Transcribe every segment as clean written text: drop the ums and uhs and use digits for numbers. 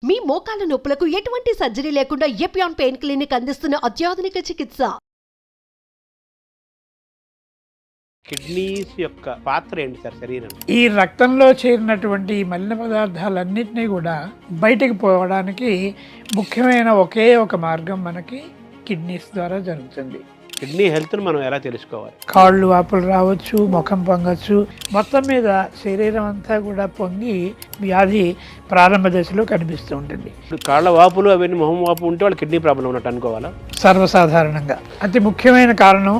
మీ మోకాల నొప్పులకు ఎటువంటి సర్జరీ లేకుండా ఎపియాన్ పెయిన్ క్లినిక్ అందిస్తున్న అత్యాధునిక చికిత్స. కిడ్నీస్ యొక్క పాత్ర ఏంటి సార్ శరీరం? ఈ రక్తంలో చేరినటువంటి మలిన పదార్థాలన్నింటినీ కూడా బయటికి పోవడానికి ముఖ్యమైన ఒకే ఒక మార్గం మనకి కిడ్నీస్ ద్వారా జరుగుతుంది. కిడ్నీ హెల్త్ను మనం ఎలా తెలుసుకోవాలి? కాళ్ళు వాపులు రావచ్చు, ముఖం పొంగచ్చు, మొత్తం మీద శరీరం అంతా కూడా పొంగి వ్యాధి ప్రారంభ దశలో కనిపిస్తూ ఉంటుంది. ఇప్పుడు కాళ్ళ వాపులు అవన్నీ మొహం వాపు ఉంటే వాళ్ళు కిడ్నీ ప్రాబ్లం ఉన్నట్టు అనుకోవాలా? సర్వసాధారణంగా అతి ముఖ్యమైన కారణం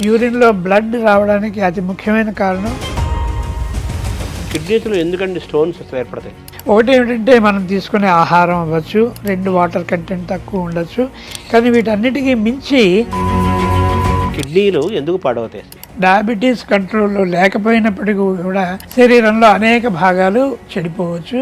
యూరిన్లో బ్లడ్ రావడానికి అతి ముఖ్యమైన కారణం కిడ్నీస్లో ఎందుకంటే స్టోన్స్ అసలు ఏర్పడతాయి? ఒకటి ఏమిటంటే మనం తీసుకునే ఆహారం అవ్వచ్చు, 2 వాటర్ కంటెంట్ తక్కువ ఉండొచ్చు, కానీ వీటన్నిటికీ మించి కిడ్నీలు ఎందుకు పాడవుతాయి? డయాబెటీస్ కంట్రోల్లో లేకపోయినప్పటికీ కూడా శరీరంలో అనేక భాగాలు చెడిపోవచ్చు.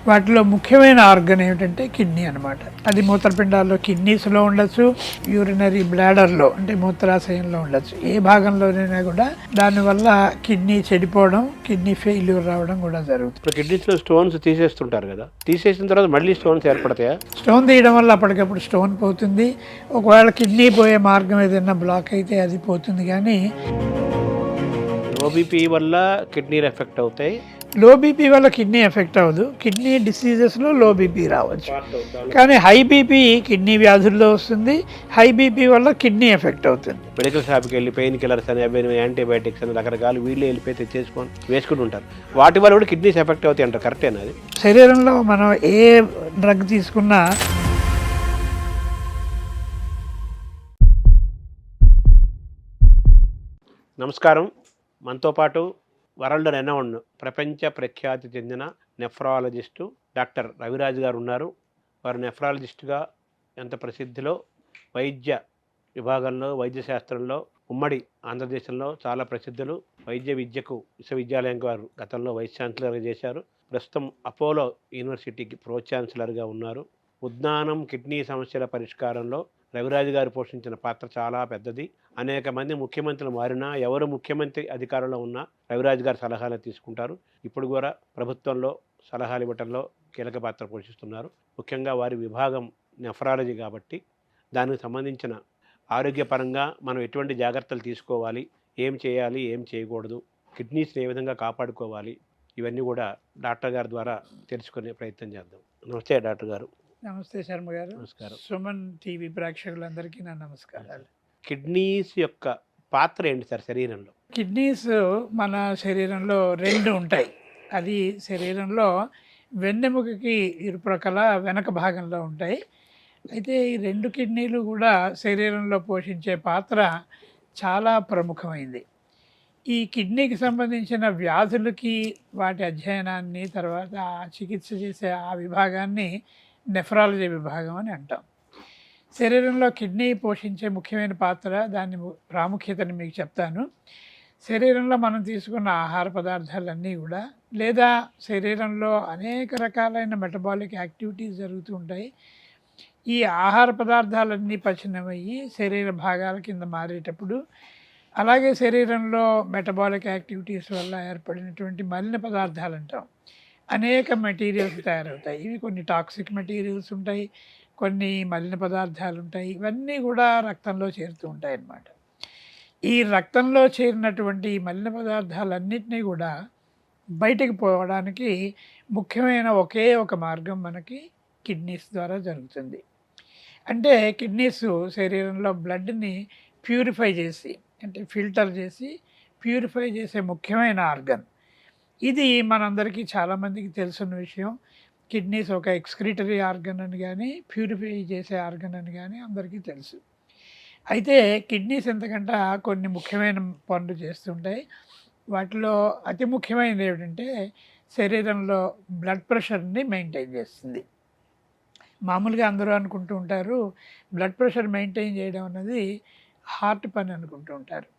వాటిలో ముఖ్యమైన ఆర్గన్ ఏమిటంటే కిడ్నీ అనమాట. అది మూత్రపిండాల్లో కిడ్నీస్లో ఉండొచ్చు, యూరినరీ బ్లాడర్లో అంటే మూత్రాశయంలో ఉండొచ్చు. ఏ భాగంలోనైనా కూడా దానివల్ల కిడ్నీ చెడిపోవడం, కిడ్నీ ఫెయిల్యూర్ రావడం కూడా జరుగుతుంది. ఇప్పుడు కిడ్నీస్లో స్టోన్స్ తీసేస్తుంటారు కదా, తీసేసిన తర్వాత మళ్ళీ స్టోన్స్ ఏర్పడతాయా? స్టోన్ తీయడం వల్ల అప్పటికప్పుడు స్టోన్ పోతుంది. ఒకవేళ కిడ్నీ పోయే మార్గం ఏదైనా బ్లాక్ అయితే అది పోతుంది. కానీ లో బీపీ వల్ల కిడ్నీలు ఎఫెక్ట్ అవుతాయి. లో బీపీ వల్ల కిడ్నీ ఎఫెక్ట్ అవ్వదు. కిడ్నీ డిసీజెస్లో లో బీపీ రావచ్చు, కానీ హై బీపీ కిడ్నీ వ్యాధుల్లో వస్తుంది. హై బీపీ వల్ల కిడ్నీ ఎఫెక్ట్ అవుతుంది. మెడికల్ షాప్కి వెళ్ళి పెయిన్ కిల్లర్స్ అని, అవి యాంటీబయాటిక్స్ అని రకరకాలు వీళ్ళు వెళ్ళిపోయి తెచ్చేసుకొని వేసుకుని ఉంటారు. వాటి వల్ల కూడా కిడ్నీస్ ఎఫెక్ట్ అవుతాయి అంటారు. కరెక్టేనా అది? శరీరంలో మనం ఏ డ్రగ్ తీసుకున్నా నమస్కారం. మనతో పాటు వరల్డ్ రెనౌండ్ ప్రపంచ ప్రఖ్యాతి చెందిన నెఫ్రాలజిస్టు డాక్టర్ రవిరాజ్ గారు ఉన్నారు. వారు నెఫ్రాలజిస్టుగా ఎంత ప్రసిద్ధిలో వైద్య విభాగంలో, వైద్య శాస్త్రంలో ఉమ్మడి ఆంధ్రదేశంలో చాలా ప్రసిద్ధులు. వైద్య విద్యకు విశ్వవిద్యాలయం వారు గతంలో వైస్ ఛాన్సలర్గా చేశారు. ప్రస్తుతం అపోలో యూనివర్సిటీకి ప్రో ఛాన్సలర్గా ఉన్నారు. ఉద్దానం కిడ్నీ సమస్యల పరిష్కారంలో రవిరాజు గారు పోషించిన పాత్ర చాలా పెద్దది. అనేక మంది ముఖ్యమంత్రులు మారినా, ఎవరు ముఖ్యమంత్రి అధికారంలో ఉన్నా రవిరాజు గారి సలహాలు తీసుకుంటారు. ఇప్పుడు కూడా ప్రభుత్వంలో సలహాలు ఇవ్వటంలో కీలక పాత్ర పోషిస్తున్నారు. ముఖ్యంగా వారి విభాగం నెఫ్రాలజీ కాబట్టి దానికి సంబంధించిన ఆరోగ్యపరంగా మనం ఎటువంటి జాగ్రత్తలు తీసుకోవాలి, ఏం చేయాలి, ఏం చేయకూడదు, కిడ్నీస్ని ఏ విధంగా కాపాడుకోవాలి, ఇవన్నీ కూడా డాక్టర్ గారి ద్వారా తెలుసుకునే ప్రయత్నం చేద్దాం. నమస్తే డాక్టర్ గారు. నమస్తే శర్మ గారు. నమస్కారం. సుమన్ టీవీ ప్రేక్షకులందరికీ నా నమస్కారాలు. కిడ్నీస్ యొక్క పాత్ర ఏంటి సార్ శరీరంలో? కిడ్నీస్ మన శరీరంలో 2 ఉంటాయి. అది శరీరంలో వెన్నెముకకి ఇరుప్రక్కల వెనక భాగంలో ఉంటాయి. అయితే ఈ 2 కిడ్నీలు కూడా శరీరంలో పోషించే పాత్ర చాలా ప్రముఖమైంది. ఈ కిడ్నీకి సంబంధించిన వ్యాధులకి వాటి అధ్యయనాన్ని, తర్వాత చికిత్స చేసే ఆ విభాగాన్ని నెఫ్రాలజీ విభాగం అని అంటాం. శరీరంలో కిడ్నీ పోషించే ముఖ్యమైన పాత్ర, దాని ప్రాముఖ్యతని మీకు చెప్తాను. శరీరంలో మనం తీసుకున్న ఆహార పదార్థాలన్నీ కూడా, లేదా శరీరంలో అనేక రకాలైన మెటబాలిక్ యాక్టివిటీస్ జరుగుతూ ఉంటాయి. ఈ ఆహార పదార్థాలన్నీ పచనమయ్యి శరీర భాగాల కింద మారేటప్పుడు, అలాగే శరీరంలో మెటబాలిక్ యాక్టివిటీస్ వల్ల ఏర్పడినటువంటి మలిన పదార్థాలు అంటాం, అనేక మెటీరియల్స్ తయారవుతాయి. ఇవి కొన్ని టాక్సిక్ మెటీరియల్స్ ఉంటాయి, కొన్ని మలిన పదార్థాలు ఉంటాయి. ఇవన్నీ కూడా రక్తంలో చేరుతూ ఉంటాయి అన్నమాట. ఈ రక్తంలో చేరినటువంటి మలిన పదార్థాలన్నింటినీ కూడా బయటికి పోవడానికి ముఖ్యమైన ఒకే ఒక మార్గం మనకి కిడ్నీస్ ద్వారా జరుగుతుంది. అంటే కిడ్నీస్ శరీరంలో బ్లడ్ని ప్యూరిఫై చేసి, అంటే ఫిల్టర్ చేసి ప్యూరిఫై చేసే ముఖ్యమైన ఆర్గన్. ఇది మనందరికీ చాలామందికి తెలుసున్న విషయం. కిడ్నీస్ ఒక ఎక్స్క్రీటరీ ఆర్గన్ అని కానీ, ప్యూరిఫై చేసే ఆర్గన్ అని కానీ అందరికీ తెలుసు. అయితే కిడ్నీస్ ఎంతకంటే కొన్ని ముఖ్యమైన పనులు చేస్తుంటాయి. వాటిలో అతి ముఖ్యమైనది ఏమిటంటే శరీరంలో బ్లడ్ ప్రెషర్ని మెయింటైన్ చేస్తుంది. మామూలుగా అందరూ అనుకుంటూ ఉంటారు బ్లడ్ ప్రెషర్ మెయింటైన్ చేయడం అన్నది హార్ట్ పని అనుకుంటూ ఉంటారు.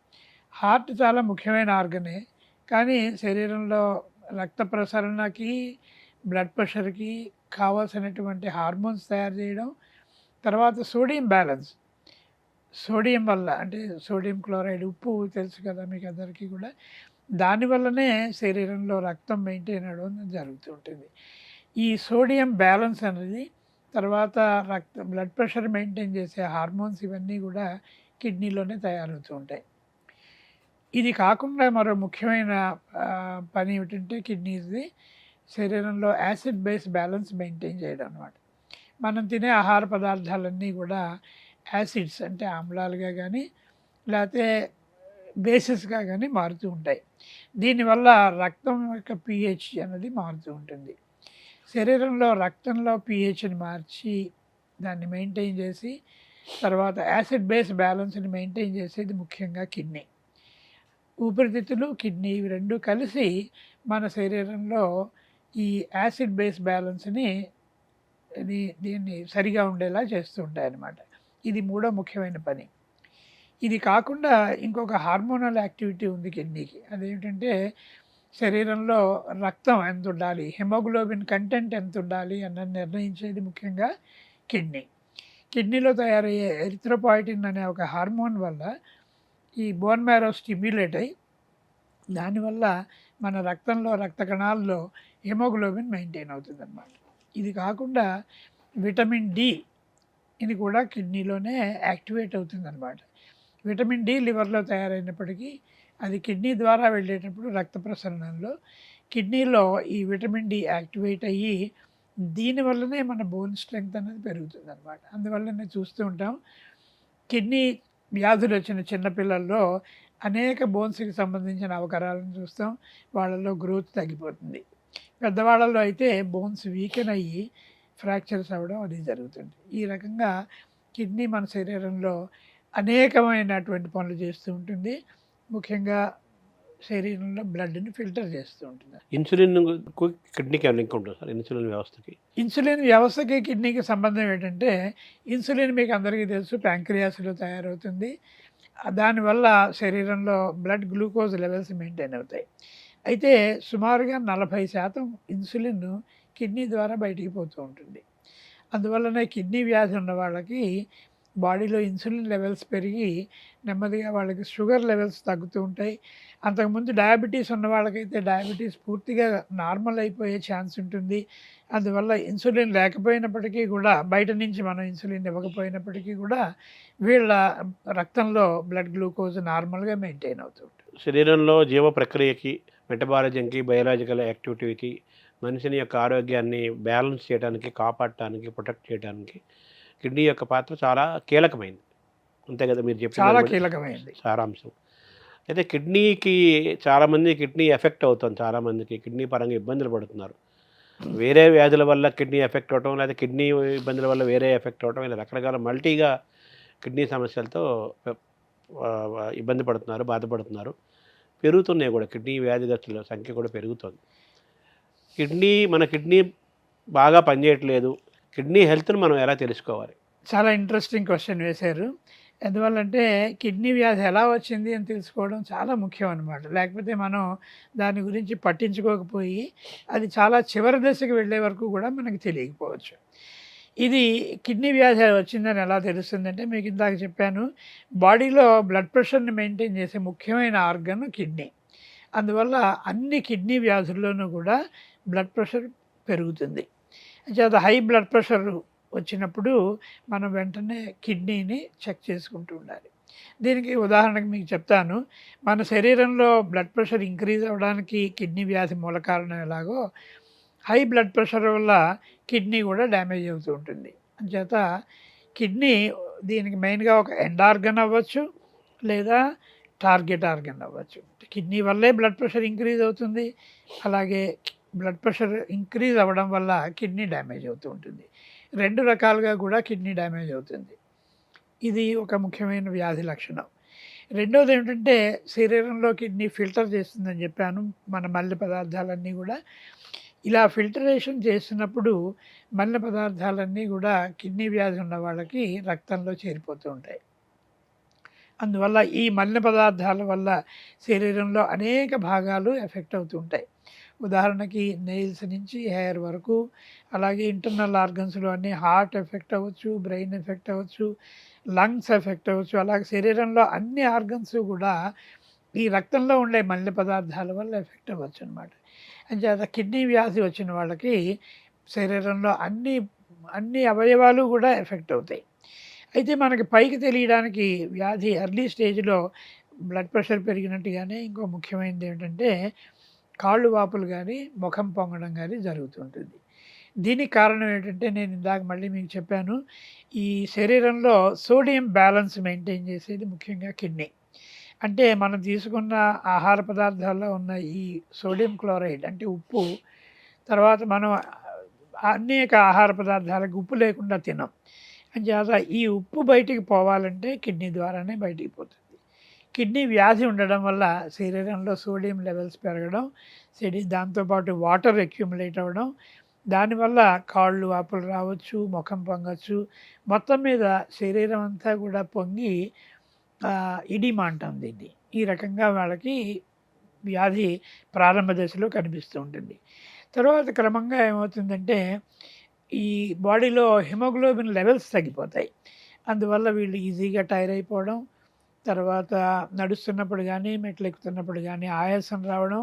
హార్ట్ చాలా ముఖ్యమైన ఆర్గనే, కానీ శరీరంలో రక్త ప్రసరణకి, బ్లడ్ ప్రెషర్కి కావాల్సినటువంటి హార్మోన్స్ తయారు చేయడం, తర్వాత సోడియం బ్యాలెన్స్, సోడియం వల్ల, అంటే సోడియం క్లోరైడ్, ఉప్పు తెలుసు కదా మీకు అందరికీ కూడా, దానివల్లనే శరీరంలో రక్తం మెయింటైన్ అవ్వడం జరుగుతూ ఉంటుంది. ఈ సోడియం బ్యాలెన్స్ అనేది, తర్వాత బ్లడ్ ప్రెషర్ మెయింటైన్ చేసే హార్మోన్స్ ఇవన్నీ కూడా కిడ్నీలోనే తయారవుతూ ఉంటాయి. ఇది కాకుండా మరో ముఖ్యమైన పని ఏమిటంటే కిడ్నీస్ది శరీరంలో యాసిడ్ బేస్ బ్యాలెన్స్ మెయింటైన్ చేయడం అనమాట. మనం తినే ఆహార పదార్థాలన్నీ కూడా యాసిడ్స్ అంటే ఆమ్లాలుగా కానీ లేకపోతే బేసిస్గా కానీ మారుతూ ఉంటాయి. దీనివల్ల రక్తం యొక్క pH అనేది మారుతూ ఉంటుంది. శరీరంలో రక్తంలో pHని మార్చి దాన్ని మెయింటైన్ చేసి తర్వాత యాసిడ్ బేస్ బ్యాలెన్స్ని మెయింటైన్ చేసేది ముఖ్యంగా కిడ్నీ. ఊపిరితిత్తులు, కిడ్నీ ఇవి రెండు కలిసి మన శరీరంలో ఈ యాసిడ్ బేస్ బ్యాలెన్స్ని దీన్ని సరిగా ఉండేలా చేస్తూ ఉంటాయన్నమాట. ఇది మూడో ముఖ్యమైన పని. ఇది కాకుండా ఇంకొక హార్మోనల్ యాక్టివిటీ ఉంది కిడ్నీకి. అదేమిటంటే శరీరంలో రక్తం ఎంత ఉండాలి, హెమోగ్లోబిన్ కంటెంట్ ఎంత ఉండాలి అన్నది నిర్ణయించేది ముఖ్యంగా కిడ్నీ. కిడ్నీలో తయారయ్యే ఎరిథ్రోపాయిటిన్ అనే ఒక హార్మోన్ వల్ల ఈ బోన్ మ్యారో స్టిమ్యులేట్ అయ్యి దానివల్ల మన రక్తంలో రక్త కణాల్లో హెమోగ్లోబిన్ మెయింటైన్ అవుతుంది అన్నమాట. ఇది కాకుండా విటమిన్ డి ఇది కూడా కిడ్నీలోనే యాక్టివేట్ అవుతుంది అన్నమాట. విటమిన్ డి లివర్లో తయారైనప్పటికీ అది కిడ్నీ ద్వారా వెళ్ళేటప్పుడు రక్త ప్రసరణలో కిడ్నీలో ఈ విటమిన్ డి యాక్టివేట్ అయ్యి దీనివల్లనే మన బోన్ స్ట్రెంగ్త్ అనేది పెరుగుతుంది అనమాట. అందువల్లనే చూస్తూ ఉంటాం కిడ్నీ వ్యాధులు వచ్చిన చిన్నపిల్లల్లో అనేక బోన్స్కి సంబంధించిన అవకరాలను చూస్తాం. వాళ్ళలో గ్రోత్ తగ్గిపోతుంది. పెద్దవాళ్ళలో అయితే బోన్స్ వీకెన్ అయ్యి ఫ్రాక్చర్స్ అవ్వడం అది జరుగుతుంది. ఈ రకంగా కిడ్నీ మన శరీరంలో అనేకమైనటువంటి పనులు చేస్తూ ఉంటుంది. ముఖ్యంగా శరీరంలో బ్లడ్ని ఫిల్టర్ చేస్తూ ఉంటుంది. ఇన్సులిన్ కిడ్నీకి లింక్ ఉంటుంది సార్. ఇన్సులిన్ వ్యవస్థకి కిడ్నీకి సంబంధం ఏంటంటే ఇన్సులిన్ మీకు అందరికీ తెలుసు ప్యాంక్రియాస్లో తయారవుతుంది. దానివల్ల శరీరంలో బ్లడ్ గ్లూకోజ్ లెవెల్స్ మెయింటైన్ అవుతాయి. అయితే సుమారుగా 40% ఇన్సులిన్ కిడ్నీ ద్వారా బయటికి పోతూ ఉంటుంది. అందువల్లనే కిడ్నీ వ్యాధి ఉన్న వాళ్ళకి బాడీలో ఇన్సులిన్ లెవెల్స్ పెరిగి నెమ్మదిగా వాళ్ళకి షుగర్ లెవెల్స్ తగ్గుతూ ఉంటాయి. అంతకుముందు డయాబెటీస్ ఉన్న వాళ్ళకైతే డయాబెటీస్ పూర్తిగా నార్మల్ అయిపోయే ఛాన్స్ ఉంటుంది. అందువల్ల ఇన్సులిన్ లేకపోయినప్పటికీ కూడా బయట నుంచి మనం ఇన్సులిన్ ఇవ్వకపోయినప్పటికీ కూడా వీళ్ళ రక్తంలో బ్లడ్ గ్లూకోజ్ నార్మల్గా మెయింటైన్ అవుతూ ఉంటుంది. శరీరంలో జీవ ప్రక్రియకి, మెటబాలిజంకి, బయలాజికల్ యాక్టివిటీకి, మనిషిని యొక్క ఆరోగ్యాన్ని బ్యాలెన్స్ చేయడానికి, కాపాడటానికి, ప్రొటెక్ట్ చేయడానికి కిడ్నీ యొక్క పాత్ర చాలా కీలకమైంది. అంతే కదా మీరు చెప్పిన చాలా కీలకమైంది సారాంశం. అయితే కిడ్నీకి చాలామంది కిడ్నీ ఎఫెక్ట్ అవుతుంది. చాలామందికి కిడ్నీ పరంగా ఇబ్బందులు పడుతున్నారు. వేరే వ్యాధుల వల్ల కిడ్నీ ఎఫెక్ట్ అవటం, లేదా కిడ్నీ ఇబ్బందుల వల్ల వేరే ఎఫెక్ట్ అవటం, ఇలా రకరకాల మల్టీగా కిడ్నీ సమస్యలతో ఇబ్బంది పడుతున్నారు, బాధపడుతున్నారు. పెరుగుతున్నాయి కూడా కిడ్నీ వ్యాధిగ్రస్తుల సంఖ్య కూడా పెరుగుతుంది. మన కిడ్నీ బాగా పనిచేయట్లేదు. కిడ్నీ హెల్త్ను మనం ఎలా తెలుసుకోవాలి? చాలా ఇంట్రెస్టింగ్ క్వశ్చన్ వేశారు. ఎందువల్లంటే కిడ్నీ వ్యాధి ఎలా వచ్చింది అని తెలుసుకోవడం చాలా ముఖ్యం అన్నమాట. లేకపోతే మనం దాని గురించి పట్టించుకోకపోయి అది చాలా చివరి దశకు వెళ్ళే వరకు కూడా మనకి తెలియకపోవచ్చు. ఇది కిడ్నీ వ్యాధి వచ్చిందని ఎలా తెలుస్తుందంటే మీకు ఇందాక చెప్పాను, బాడీలో బ్లడ్ ప్రెషర్ని మెయింటైన్ చేసే ముఖ్యమైన ఆర్గన్ కిడ్నీ. అందువల్ల అన్ని కిడ్నీ వ్యాధుల్లోనూ కూడా బ్లడ్ ప్రెషర్ పెరుగుతుంది. అది హై బ్లడ్ ప్రెషర్ వచ్చినప్పుడు మనం వెంటనే కిడ్నీని చెక్ చేసుకుంటూ ఉండాలి. దీనికి ఉదాహరణకు మీకు చెప్తాను. మన శరీరంలో బ్లడ్ ప్రెషర్ ఇంక్రీజ్ అవ్వడానికి కిడ్నీ వ్యాధి మూల కారణం ఎలాగో హై బ్లడ్ ప్రెషర్ వల్ల కిడ్నీ కూడా డ్యామేజ్ అవుతూ ఉంటుంది. అంచేత కిడ్నీ దీనికి మెయిన్గా ఒక ఎండ్ ఆర్గన్ అవ్వచ్చు లేదా టార్గెట్ ఆర్గన్ అవ్వచ్చు. కిడ్నీ వల్లే బ్లడ్ ప్రెషర్ ఇంక్రీజ్ అవుతుంది. అలాగే బ్లడ్ ప్రెషర్ ఇంక్రీజ్ అవ్వడం వల్ల కిడ్నీ డ్యామేజ్ అవుతూ ఉంటుంది. రెండు రకాలుగా కూడా కిడ్నీ డ్యామేజ్ అవుతుంది. ఇది ఒక ముఖ్యమైన వ్యాధి లక్షణం. రెండోది ఏమిటంటే శరీరంలో కిడ్నీ ఫిల్టర్ చేస్తుందని చెప్పాను. మన మలిన పదార్థాలన్నీ కూడా ఇలా ఫిల్టరేషన్ చేసినప్పుడు మలిన పదార్థాలన్నీ కూడా కిడ్నీ వ్యాధి ఉన్న వాళ్ళకి రక్తంలో చేరిపోతూ ఉంటాయి. అందువల్ల ఈ మలిన పదార్థాల వల్ల శరీరంలో అనేక భాగాలు ఎఫెక్ట్ అవుతూ ఉంటాయి. ఉదాహరణకి నెయిల్స్ నుంచి హెయిర్ వరకు, అలాగే ఇంటర్నల్ ఆర్గన్స్లో అన్నీ హార్ట్ ఎఫెక్ట్ అవ్వచ్చు, బ్రెయిన్ ఎఫెక్ట్ అవ్వచ్చు, లంగ్స్ ఎఫెక్ట్ అవ్వచ్చు. అలాగే శరీరంలో అన్ని ఆర్గన్స్ కూడా ఈ రక్తంలో ఉండే మలిన పదార్థాల వల్ల ఎఫెక్ట్ అవ్వచ్చు అనమాట. అంచేత కిడ్నీ వ్యాధి వచ్చిన వాళ్ళకి శరీరంలో అన్ని అన్ని అవయవాలు కూడా ఎఫెక్ట్ అవుతాయి. అయితే మనకి పైకి తెలియడానికి వ్యాధి ఎర్లీ స్టేజ్లో బ్లడ్ ప్రెషర్ పెరిగినట్టుగానే ఇంకో ముఖ్యమైనది ఏమిటంటే కాళ్ళు వాపులు కానీ ముఖం పొంగడం కానీ జరుగుతుంటుంది. దీనికి కారణం ఏంటంటే నేను ఇందాక మళ్ళీ మీకు చెప్పాను, ఈ శరీరంలో సోడియం బ్యాలెన్స్ మెయింటైన్ చేసేది ముఖ్యంగా కిడ్నీ. అంటే మనం తీసుకున్న ఆహార పదార్థాల్లో ఉన్న ఈ సోడియం క్లోరైడ్ అంటే ఉప్పు, తర్వాత మనం అనేక ఆహార పదార్థాలకు ఉప్పు లేకుండా తినం. అంచేత ఈ ఉప్పు బయటికి పోవాలంటే కిడ్నీ ద్వారానే బయటికి పోతుంది. కిడ్నీ వ్యాధి ఉండడం వల్ల శరీరంలో సోడియం లెవెల్స్ పెరగడం, దాంతోపాటు వాటర్ అక్యుములేట్ అవ్వడం, దానివల్ల కాళ్ళు వాపులు రావచ్చు, ముఖం పొంగచ్చు, మొత్తం మీద శరీరం అంతా కూడా పొంగి ఇడిమా అంటాం దీన్ని. ఈ రకంగా వాళ్ళకి వ్యాధి ప్రారంభ దశలో కనిపిస్తూ ఉంటుంది. తర్వాత క్రమంగా ఏమవుతుందంటే ఈ బాడీలో హిమోగ్లోబిన్ లెవెల్స్ తగ్గిపోతాయి. అందువల్ల వీళ్ళు ఈజీగా టైర్ అయిపోవడం, తర్వాత నడుస్తున్నప్పుడు కానీ మెట్లు ఎక్కుతున్నప్పుడు కానీ ఆయాసం రావడం,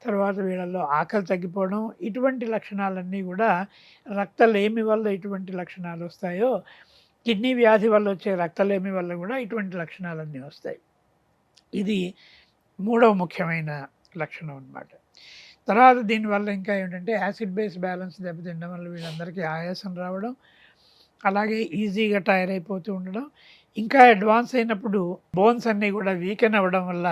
తర్వాత వీళ్ళల్లో ఆకలి తగ్గిపోవడం, ఇటువంటి లక్షణాలన్నీ కూడా రక్తలేమి వల్ల ఇటువంటి లక్షణాలు వస్తాయో, కిడ్నీ వ్యాధి వల్ల వచ్చే రక్తలేమి వల్ల కూడా ఇటువంటి లక్షణాలన్నీ వస్తాయి. ఇది మూడవ ముఖ్యమైన లక్షణం అన్నమాట. తర్వాత దీనివల్ల ఇంకా ఏంటంటే యాసిడ్ బేస్ బ్యాలెన్స్ దెబ్బతినడం వల్ల వీళ్ళందరికీ ఆయాసం రావడం, అలాగే ఈజీగా టైర్ అయిపోతూ ఉండడం, ఇంకా అడ్వాన్స్ అయినప్పుడు బోన్స్ అన్నీ కూడా వీకెన్ అవ్వడం వల్ల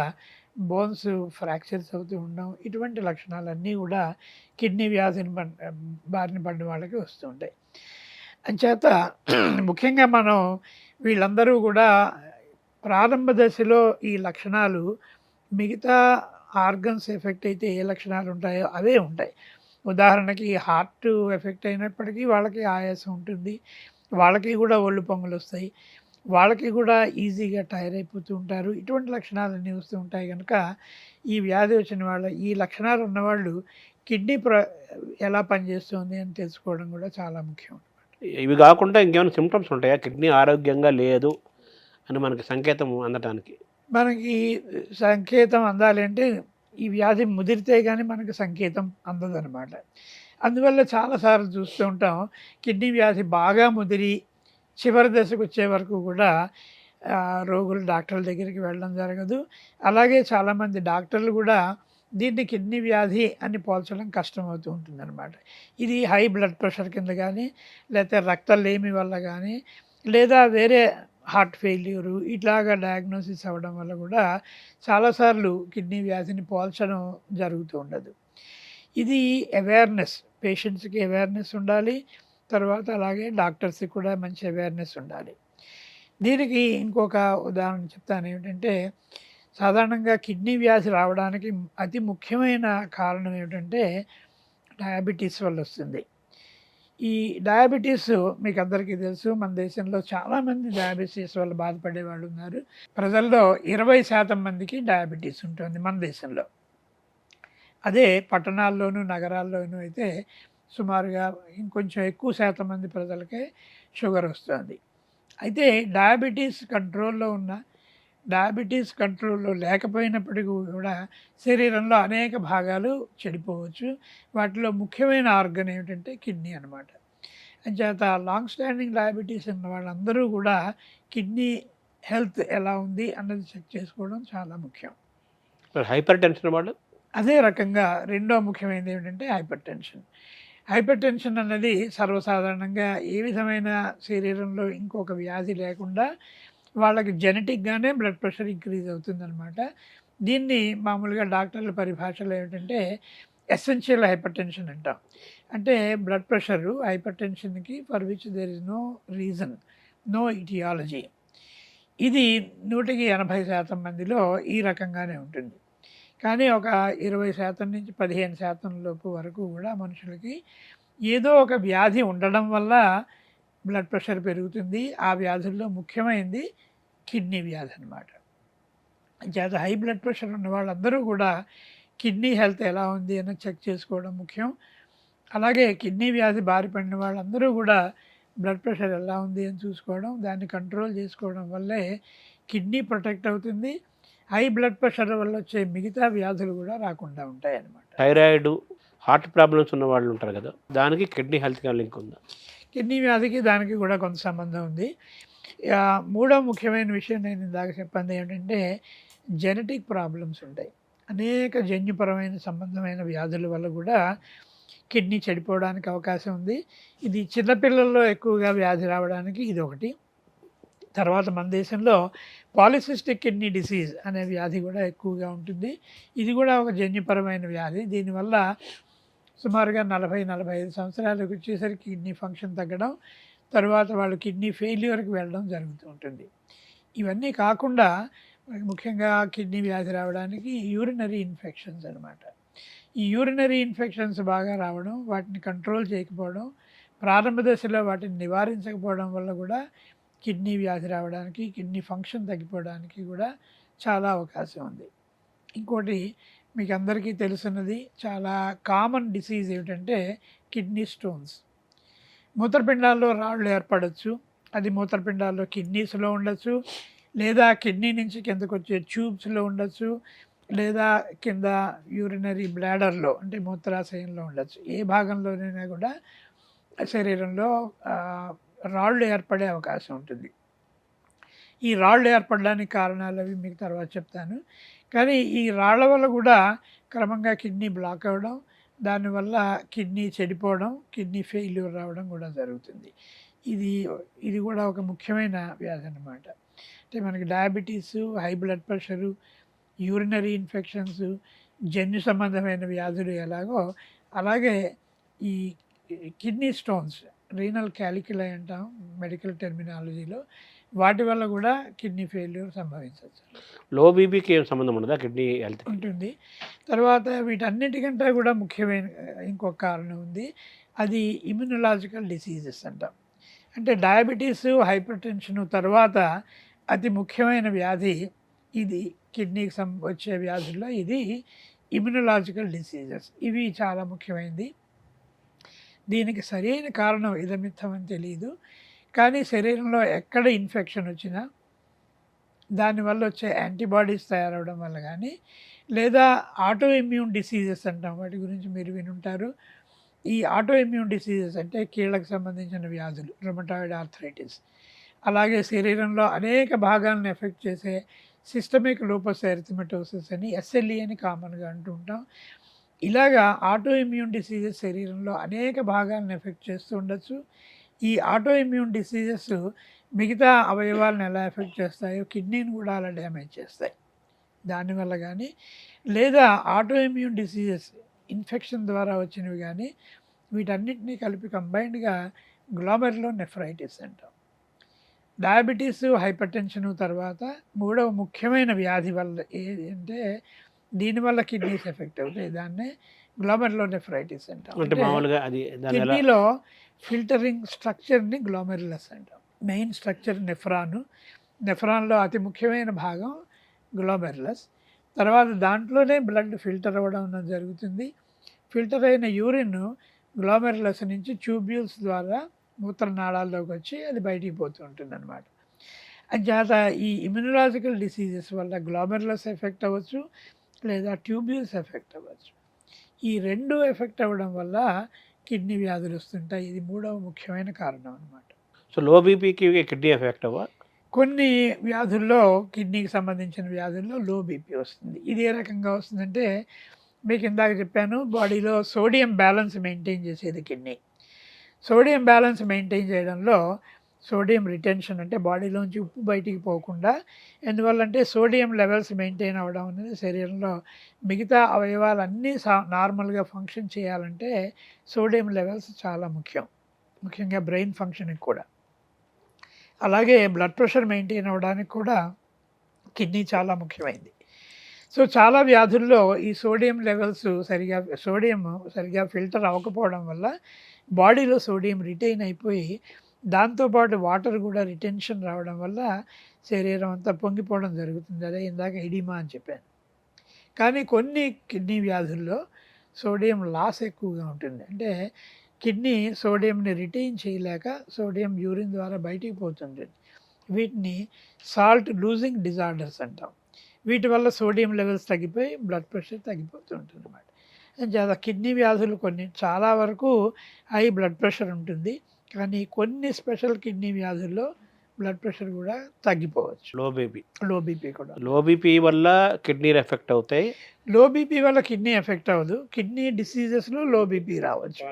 బోన్స్ ఫ్రాక్చర్స్ అవుతూ ఉండడం, ఇటువంటి లక్షణాలన్నీ కూడా కిడ్నీ వ్యాధిని బారిన పడిన వాళ్ళకి వస్తూ ఉంటాయి. అంచేత ముఖ్యంగా మనం వీళ్ళందరూ కూడా ప్రారంభ దశలో ఈ లక్షణాలు మిగతా ఆర్గన్స్ ఎఫెక్ట్ అయితే ఏ లక్షణాలు ఉంటాయో అవే ఉంటాయి. ఉదాహరణకి హార్ట్ ఎఫెక్ట్ అయినప్పటికీ వాళ్ళకి ఆయాసం ఉంటుంది, వాళ్ళకి కూడా ఒళ్ళు పొంగులు వస్తాయి, వాళ్ళకి కూడా ఈజీగా టైర్ అయిపోతూ ఉంటారు. ఇటువంటి లక్షణాలన్నీ వస్తూ ఉంటాయి కనుక ఈ వ్యాధి వచ్చిన వాళ్ళ ఈ లక్షణాలు ఉన్నవాళ్ళు కిడ్నీ ఎలా పనిచేస్తుంది అని తెలుసుకోవడం కూడా చాలా ముఖ్యం. ఇవి కాకుండా ఇంకేమైనా సిమ్టమ్స్ ఉంటాయా కిడ్నీ ఆరోగ్యంగా లేదు అని మనకి సంకేతం అందటానికి? మనకి సంకేతం అందాలి అంటే ఈ వ్యాధి ముదిరితే కానీ మనకి సంకేతం అందదనమాట. అందువల్ల చాలాసార్లు చూస్తూ ఉంటాం కిడ్నీ వ్యాధి బాగా ముదిరి చివరి దశకు వచ్చే వరకు కూడా రోగులు డాక్టర్ల దగ్గరికి వెళ్ళడం జరగదు. అలాగే చాలామంది డాక్టర్లు కూడా దీన్ని కిడ్నీ వ్యాధి అని పోల్చడం కష్టమవుతూ ఉంటుందన్నమాట. ఇది హై బ్లడ్ ప్రెషర్ కింద కానీ, లేకపోతే రక్తలేమి వల్ల కానీ, లేదా వేరే హార్ట్ ఫెయిల్యూరు ఇట్లాగా డయాగ్నోసిస్ అవ్వడం వల్ల కూడా చాలాసార్లు కిడ్నీ వ్యాధిని పోల్చడం జరుగుతూ ఉండదు. ఇది అవేర్నెస్, పేషెంట్స్కి అవేర్నెస్ ఉండాలి, తర్వాత అలాగే డాక్టర్స్కి కూడా మంచి అవేర్నెస్ ఉండాలి. దీనికి ఇంకొక ఉదాహరణ చెప్తాను. ఏమిటంటే సాధారణంగా కిడ్నీ వ్యాధి రావడానికి అతి ముఖ్యమైన కారణం ఏమిటంటే డయాబెటీస్ వల్ల వస్తుంది. ఈ డయాబెటీస్ మీకు అందరికీ తెలుసు, మన దేశంలో చాలామంది డయాబెటీస్ వల్ల బాధపడే వాళ్ళు ఉన్నారు. ప్రజల్లో 20% మందికి డయాబెటీస్ ఉంటుంది మన దేశంలో. అదే పట్టణాల్లోనూ నగరాల్లోనూ అయితే సుమారుగా ఇంకొంచెం ఎక్కువ శాతం మంది ప్రజలకే షుగర్ వస్తుంది. అయితే డయాబెటీస్ కంట్రోల్లో లేకపోయినప్పటికీ కూడా శరీరంలో అనేక భాగాలు చెడిపోవచ్చు. వాటిలో ముఖ్యమైన ఆర్గన్ ఏమిటంటే కిడ్నీ అనమాట. అంచేత లాంగ్ స్టాండింగ్ డయాబెటీస్ ఉన్న వాళ్ళందరూ కూడా కిడ్నీ హెల్త్ ఎలా ఉంది అన్నది చెక్ చేసుకోవడం చాలా ముఖ్యం. హైపర్ టెన్షన్ వాళ్ళు అదే రకంగా రెండో ముఖ్యమైనది ఏమిటంటే హైపర్ టెన్షన్ అన్నది సర్వసాధారణంగా ఏ విధమైన శరీరంలో ఇంకొక వ్యాధి లేకుండా వాళ్ళకి జెనెటిక్గానే బ్లడ్ ప్రెషర్ ఇంక్రీజ్ అవుతుందన్నమాట. దీన్ని మామూలుగా డాక్టర్ల పరిభాషలో ఏమిటంటే ఎసెన్షియల్ హైపర్ టెన్షన్ అంటాం. అంటే బ్లడ్ ప్రెషరు హైపర్ టెన్షన్కి for which there is no reason, no etiology. ఇది 180% మందిలో ఈ రకంగానే ఉంటుంది. కానీ ఒక 20% నుంచి 15% లోపు వరకు కూడా మనుషులకి ఏదో ఒక వ్యాధి ఉండడం వల్ల బ్లడ్ ప్రెషర్ పెరుగుతుంది. ఆ వ్యాధుల్లో ముఖ్యమైనది కిడ్నీ వ్యాధి అనమాట. చేత హై బ్లడ్ ప్రెషర్ ఉన్న వాళ్ళందరూ కూడా కిడ్నీ హెల్త్ ఎలా ఉంది అని చెక్ చేసుకోవడం ముఖ్యం. అలాగే కిడ్నీ వ్యాధి బారిపడిన వాళ్ళందరూ కూడా బ్లడ్ ప్రెషర్ ఎలా ఉంది అని చూసుకోవడం, దాన్ని కంట్రోల్ చేసుకోవడం వల్లే కిడ్నీ ప్రొటెక్ట్ అవుతుంది. హై బ్లడ్ ప్రెషర్ వల్ల వచ్చే మిగతా వ్యాధులు కూడా రాకుండా ఉంటాయి అన్నమాట. థైరాయిడ్, హార్ట్ ప్రాబ్లమ్స్ ఉన్న వాళ్ళు ఉంటారు కదా, దానికి కిడ్నీ హెల్త్కి లింక్ ఉందా? కిడ్నీ వ్యాధికి దానికి కూడా కొంత సంబంధం ఉంది. మూడో ముఖ్యమైన విషయం నేను ఇందాక చెప్పింది ఏంటంటే జెనెటిక్ ప్రాబ్లమ్స్ ఉంటాయి. అనేక జన్యుపరమైన సంబంధమైన వ్యాధుల వల్ల కూడా కిడ్నీ చెడిపోవడానికి అవకాశం ఉంది. ఇది చిన్నపిల్లల్లో ఎక్కువగా వ్యాధి రావడానికి ఇది ఒకటి. తర్వాత మన దేశంలో పాలిసిస్టిక్ కిడ్నీ డిసీజ్ అనే వ్యాధి కూడా ఎక్కువగా ఉంటుంది. ఇది కూడా ఒక జన్యుపరమైన వ్యాధి. దీనివల్ల సుమారుగా 40-45 సంవత్సరాలకు వచ్చేసరికి కిడ్నీ ఫంక్షన్ తగ్గడం, తర్వాత వాళ్ళు కిడ్నీ ఫెయిల్యూర్కి వెళ్ళడం జరుగుతూ ఉంటుంది. ఇవన్నీ కాకుండా ముఖ్యంగా కిడ్నీ వ్యాధి రావడానికి యూరినరీ ఇన్ఫెక్షన్స్ అనమాట. ఈ యూరినరీ ఇన్ఫెక్షన్స్ బాగా రావడం, వాటిని కంట్రోల్ చేయకపోవడం, ప్రారంభ దశలో వాటిని నివారించకపోవడం వల్ల కూడా కిడ్నీ వ్యాధి రావడానికి, కిడ్నీ ఫంక్షన్ తగ్గిపోవడానికి కూడా చాలా అవకాశం ఉంది. ఇంకోటి మీకు అందరికీ తెలుసున్నది, చాలా కామన్ డిసీజ్ ఏమిటంటే కిడ్నీ స్టోన్స్. మూత్రపిండాల్లో రాళ్ళు ఏర్పడవచ్చు. అది మూత్రపిండాల్లో కిడ్నీస్లో ఉండొచ్చు, లేదా కిడ్నీ నుంచి కిందకు వచ్చే ట్యూబ్స్లో ఉండొచ్చు, లేదా కింద యూరినరీ బ్లాడర్లో అంటే మూత్రాశయంలో ఉండొచ్చు. ఏ భాగంలోనైనా కూడా శరీరంలో రాళ్ళు ఏర్పడే అవకాశం ఉంటుంది. ఈ రాళ్ళు ఏర్పడడానికి కారణాలు అవి మీకు తర్వాత చెప్తాను. కానీ ఈ రాళ్ళ వల్ల కూడా క్రమంగా కిడ్నీ బ్లాక్ అవ్వడం, దానివల్ల కిడ్నీ చెడిపోవడం, కిడ్నీ ఫెయిల్యూర్ రావడం కూడా జరుగుతుంది. ఇది కూడా ఒక ముఖ్యమైన వ్యాధి అన్నమాట. అంటే మనకి diabetes, high blood pressure, urinary infections, జన్యు సంబంధమైన వ్యాధులు ఎలాగో అలాగే ఈ కిడ్నీ స్టోన్స్, రీనల్ క్యాలిక్యులై అంటాం మెడికల్ టెర్మినాలజీలో, వాటి వల్ల కూడా కిడ్నీ ఫెయిల్యూర్ సంభవించవచ్చు. లో బీపీకి ఏం సంబంధం ఉండదా కిడ్నీ హెల్త్? ఉంటుంది. తర్వాత వీటన్నిటికంటే కూడా ముఖ్యమైన ఇంకొక కారణం ఉంది. అది ఇమ్యునలాజికల్ డిసీజెస్ అంటాం. అంటే డయాబెటీసు, హైపర్ టెన్షను తర్వాత అతి ముఖ్యమైన వ్యాధి ఇది. కిడ్నీకి వచ్చే వ్యాధుల్లో ఇది ఇమ్యునలాజికల్ డిసీజెస్. ఇవి చాలా ముఖ్యమైనది. దీనికి సరైన కారణం ఇదమిత్తం అని తెలియదు. కానీ శరీరంలో ఎక్కడ ఇన్ఫెక్షన్ వచ్చినా దానివల్ల వచ్చే యాంటీబాడీస్ తయారవడం వల్ల కానీ, లేదా ఆటో ఇమ్యూన్ డిసీజెస్ అంటాం, వాటి గురించి మీరు వినుంటారు. ఈ ఆటో ఇమ్యూన్ డిసీజెస్ అంటే కీళ్ళకు సంబంధించిన వ్యాధులు, రుమటాయిడ్ ఆర్థరైటిస్, అలాగే శరీరంలో అనేక భాగాలను ఎఫెక్ట్ చేసే సిస్టమిక్ లూపస్ ఎరిథమెటోసిస్ అని SLE అని కామన్గా అంటూ ఉంటాం. ఇలాగా ఆటో ఇమ్యూన్ డిసీజెస్ శరీరంలో అనేక భాగాలను ఎఫెక్ట్ చేస్తూ ఉండొచ్చు. ఈ ఆటో ఇమ్యూన్ డిసీజెస్ మిగతా అవయవాలను ఎలా ఎఫెక్ట్ చేస్తాయో కిడ్నీని కూడా అలా డ్యామేజ్ చేస్తాయి. దానివల్ల కానీ, లేదా ఆటో ఇమ్యూన్ డిసీజెస్ ఇన్ఫెక్షన్ ద్వారా వచ్చినవి కానీ, వీటన్నిటినీ కలిపి కంబైన్డ్గా గ్లోమెరులోనెఫ్రైటిస్ అంటాం. డయాబెటీసు, హైపర్ టెన్షను తర్వాత మూడవ ముఖ్యమైన వ్యాధి వల్ల ఏది అంటే దీనివల్ల కిడ్నీస్ ఎఫెక్ట్ అవుతాయి. దాన్నే గ్లోమెరులోనెఫ్రైటిస్ అంటాం. అంటే మామూలుగా అది కిడ్నీలో ఫిల్టరింగ్ స్ట్రక్చర్ని గ్లోమెరులస్ అంటాం. మెయిన్ స్ట్రక్చర్ నెఫ్రాన్లో అతి ముఖ్యమైన భాగం గ్లోమెరులస్. తర్వాత దాంట్లోనే బ్లడ్ ఫిల్టర్ అవ్వడం జరుగుతుంది. ఫిల్టర్ అయిన యూరిన్ గ్లోమెరులస్ నుంచి ట్యూబ్యూల్స్ ద్వారా మూత్రనాళాల్లోకి వచ్చి అది బయటికి పోతూ ఉంటుంది అనమాట. అంచేత ఈ ఇమ్యునలాజికల్ డిసీజెస్ వల్ల గ్లోమెరులస్ ఎఫెక్ట్ అవ్వచ్చు, లేదా ట్యూబ్యూల్స్ ఎఫెక్ట్ అవ్వచ్చు. ఈ రెండు ఎఫెక్ట్ అవ్వడం వల్ల కిడ్నీ వ్యాధులు వస్తుంటాయి. ఇది మూడవ ముఖ్యమైన కారణం అనమాట. సో లో బీపీకి కిడ్నీ ఎఫెక్ట్ అవ్వ? కొన్ని వ్యాధుల్లో, కిడ్నీకి సంబంధించిన వ్యాధుల్లో లో బీపీ వస్తుంది. ఇది ఏ రకంగా వస్తుందంటే మీకు ఇందాక చెప్పాను, బాడీలో సోడియం బ్యాలెన్స్ మెయింటైన్ చేసేది కిడ్నీ. సోడియం బ్యాలెన్స్ మెయింటైన్ చేయడంలో సోడియం రిటెన్షన్ అంటే బాడీలోంచి ఉప్పు బయటికి పోకుండా, ఎందువల్లంటే సోడియం లెవెల్స్ మెయింటైన్ అవ్వడం అనేది శరీరంలో మిగతా అవయవాలన్నీ నార్మల్గా ఫంక్షన్ చేయాలంటే సోడియం లెవెల్స్ చాలా ముఖ్యం, ముఖ్యంగా బ్రెయిన్ ఫంక్షన్కి కూడా. అలాగే బ్లడ్ ప్రెషర్ మెయింటైన్ అవ్వడానికి కూడా కిడ్నీ చాలా ముఖ్యమైనది. సో చాలా వ్యాధుల్లో ఈ సోడియం లెవెల్స్ సరిగా ఫిల్టర్ అవ్వకపోవడం వల్ల బాడీలో సోడియం రిటైన్ అయిపోయి, దాంతోపాటు వాటర్ కూడా రిటెన్షన్ రావడం వల్ల శరీరం అంతా పొంగిపోవడం జరుగుతుంది. అదే ఇందాక ఎడిమా అని చెప్పాను. కానీ కొన్ని కిడ్నీ వ్యాధుల్లో సోడియం లాస్ ఎక్కువగా ఉంటుంది. అంటే కిడ్నీ సోడియంని రిటైన్ చేయలేక సోడియం యూరిన్ ద్వారా బయటికి పోతుంది. వీటిని సాల్ట్ లూజింగ్ డిజార్డర్స్ అంటాం. వీటి వల్ల సోడియం లెవెల్స్ తగ్గిపోయి బ్లడ్ ప్రెషర్ తగ్గిపోతూ ఉంటుంది అన్నమాట. చేత కిడ్నీ వ్యాధులు కొన్ని చాలా వరకు హై బ్లడ్ ప్రెషర్ ఉంటుంది, కానీ కొన్ని స్పెషల్ కిడ్నీ వ్యాధుల్లో బ్లడ్ ప్రెషర్ కూడా తగ్గిపోవచ్చు. లో బీపీ కూడా లో బీపీ వల్ల కిడ్నీలు ఎఫెక్ట్ అవుతాయి. లో బీపీ వల్ల కిడ్నీ ఎఫెక్ట్ అవ్వదు, కిడ్నీ డిసీజెస్లో లో బీపీ రావచ్చు.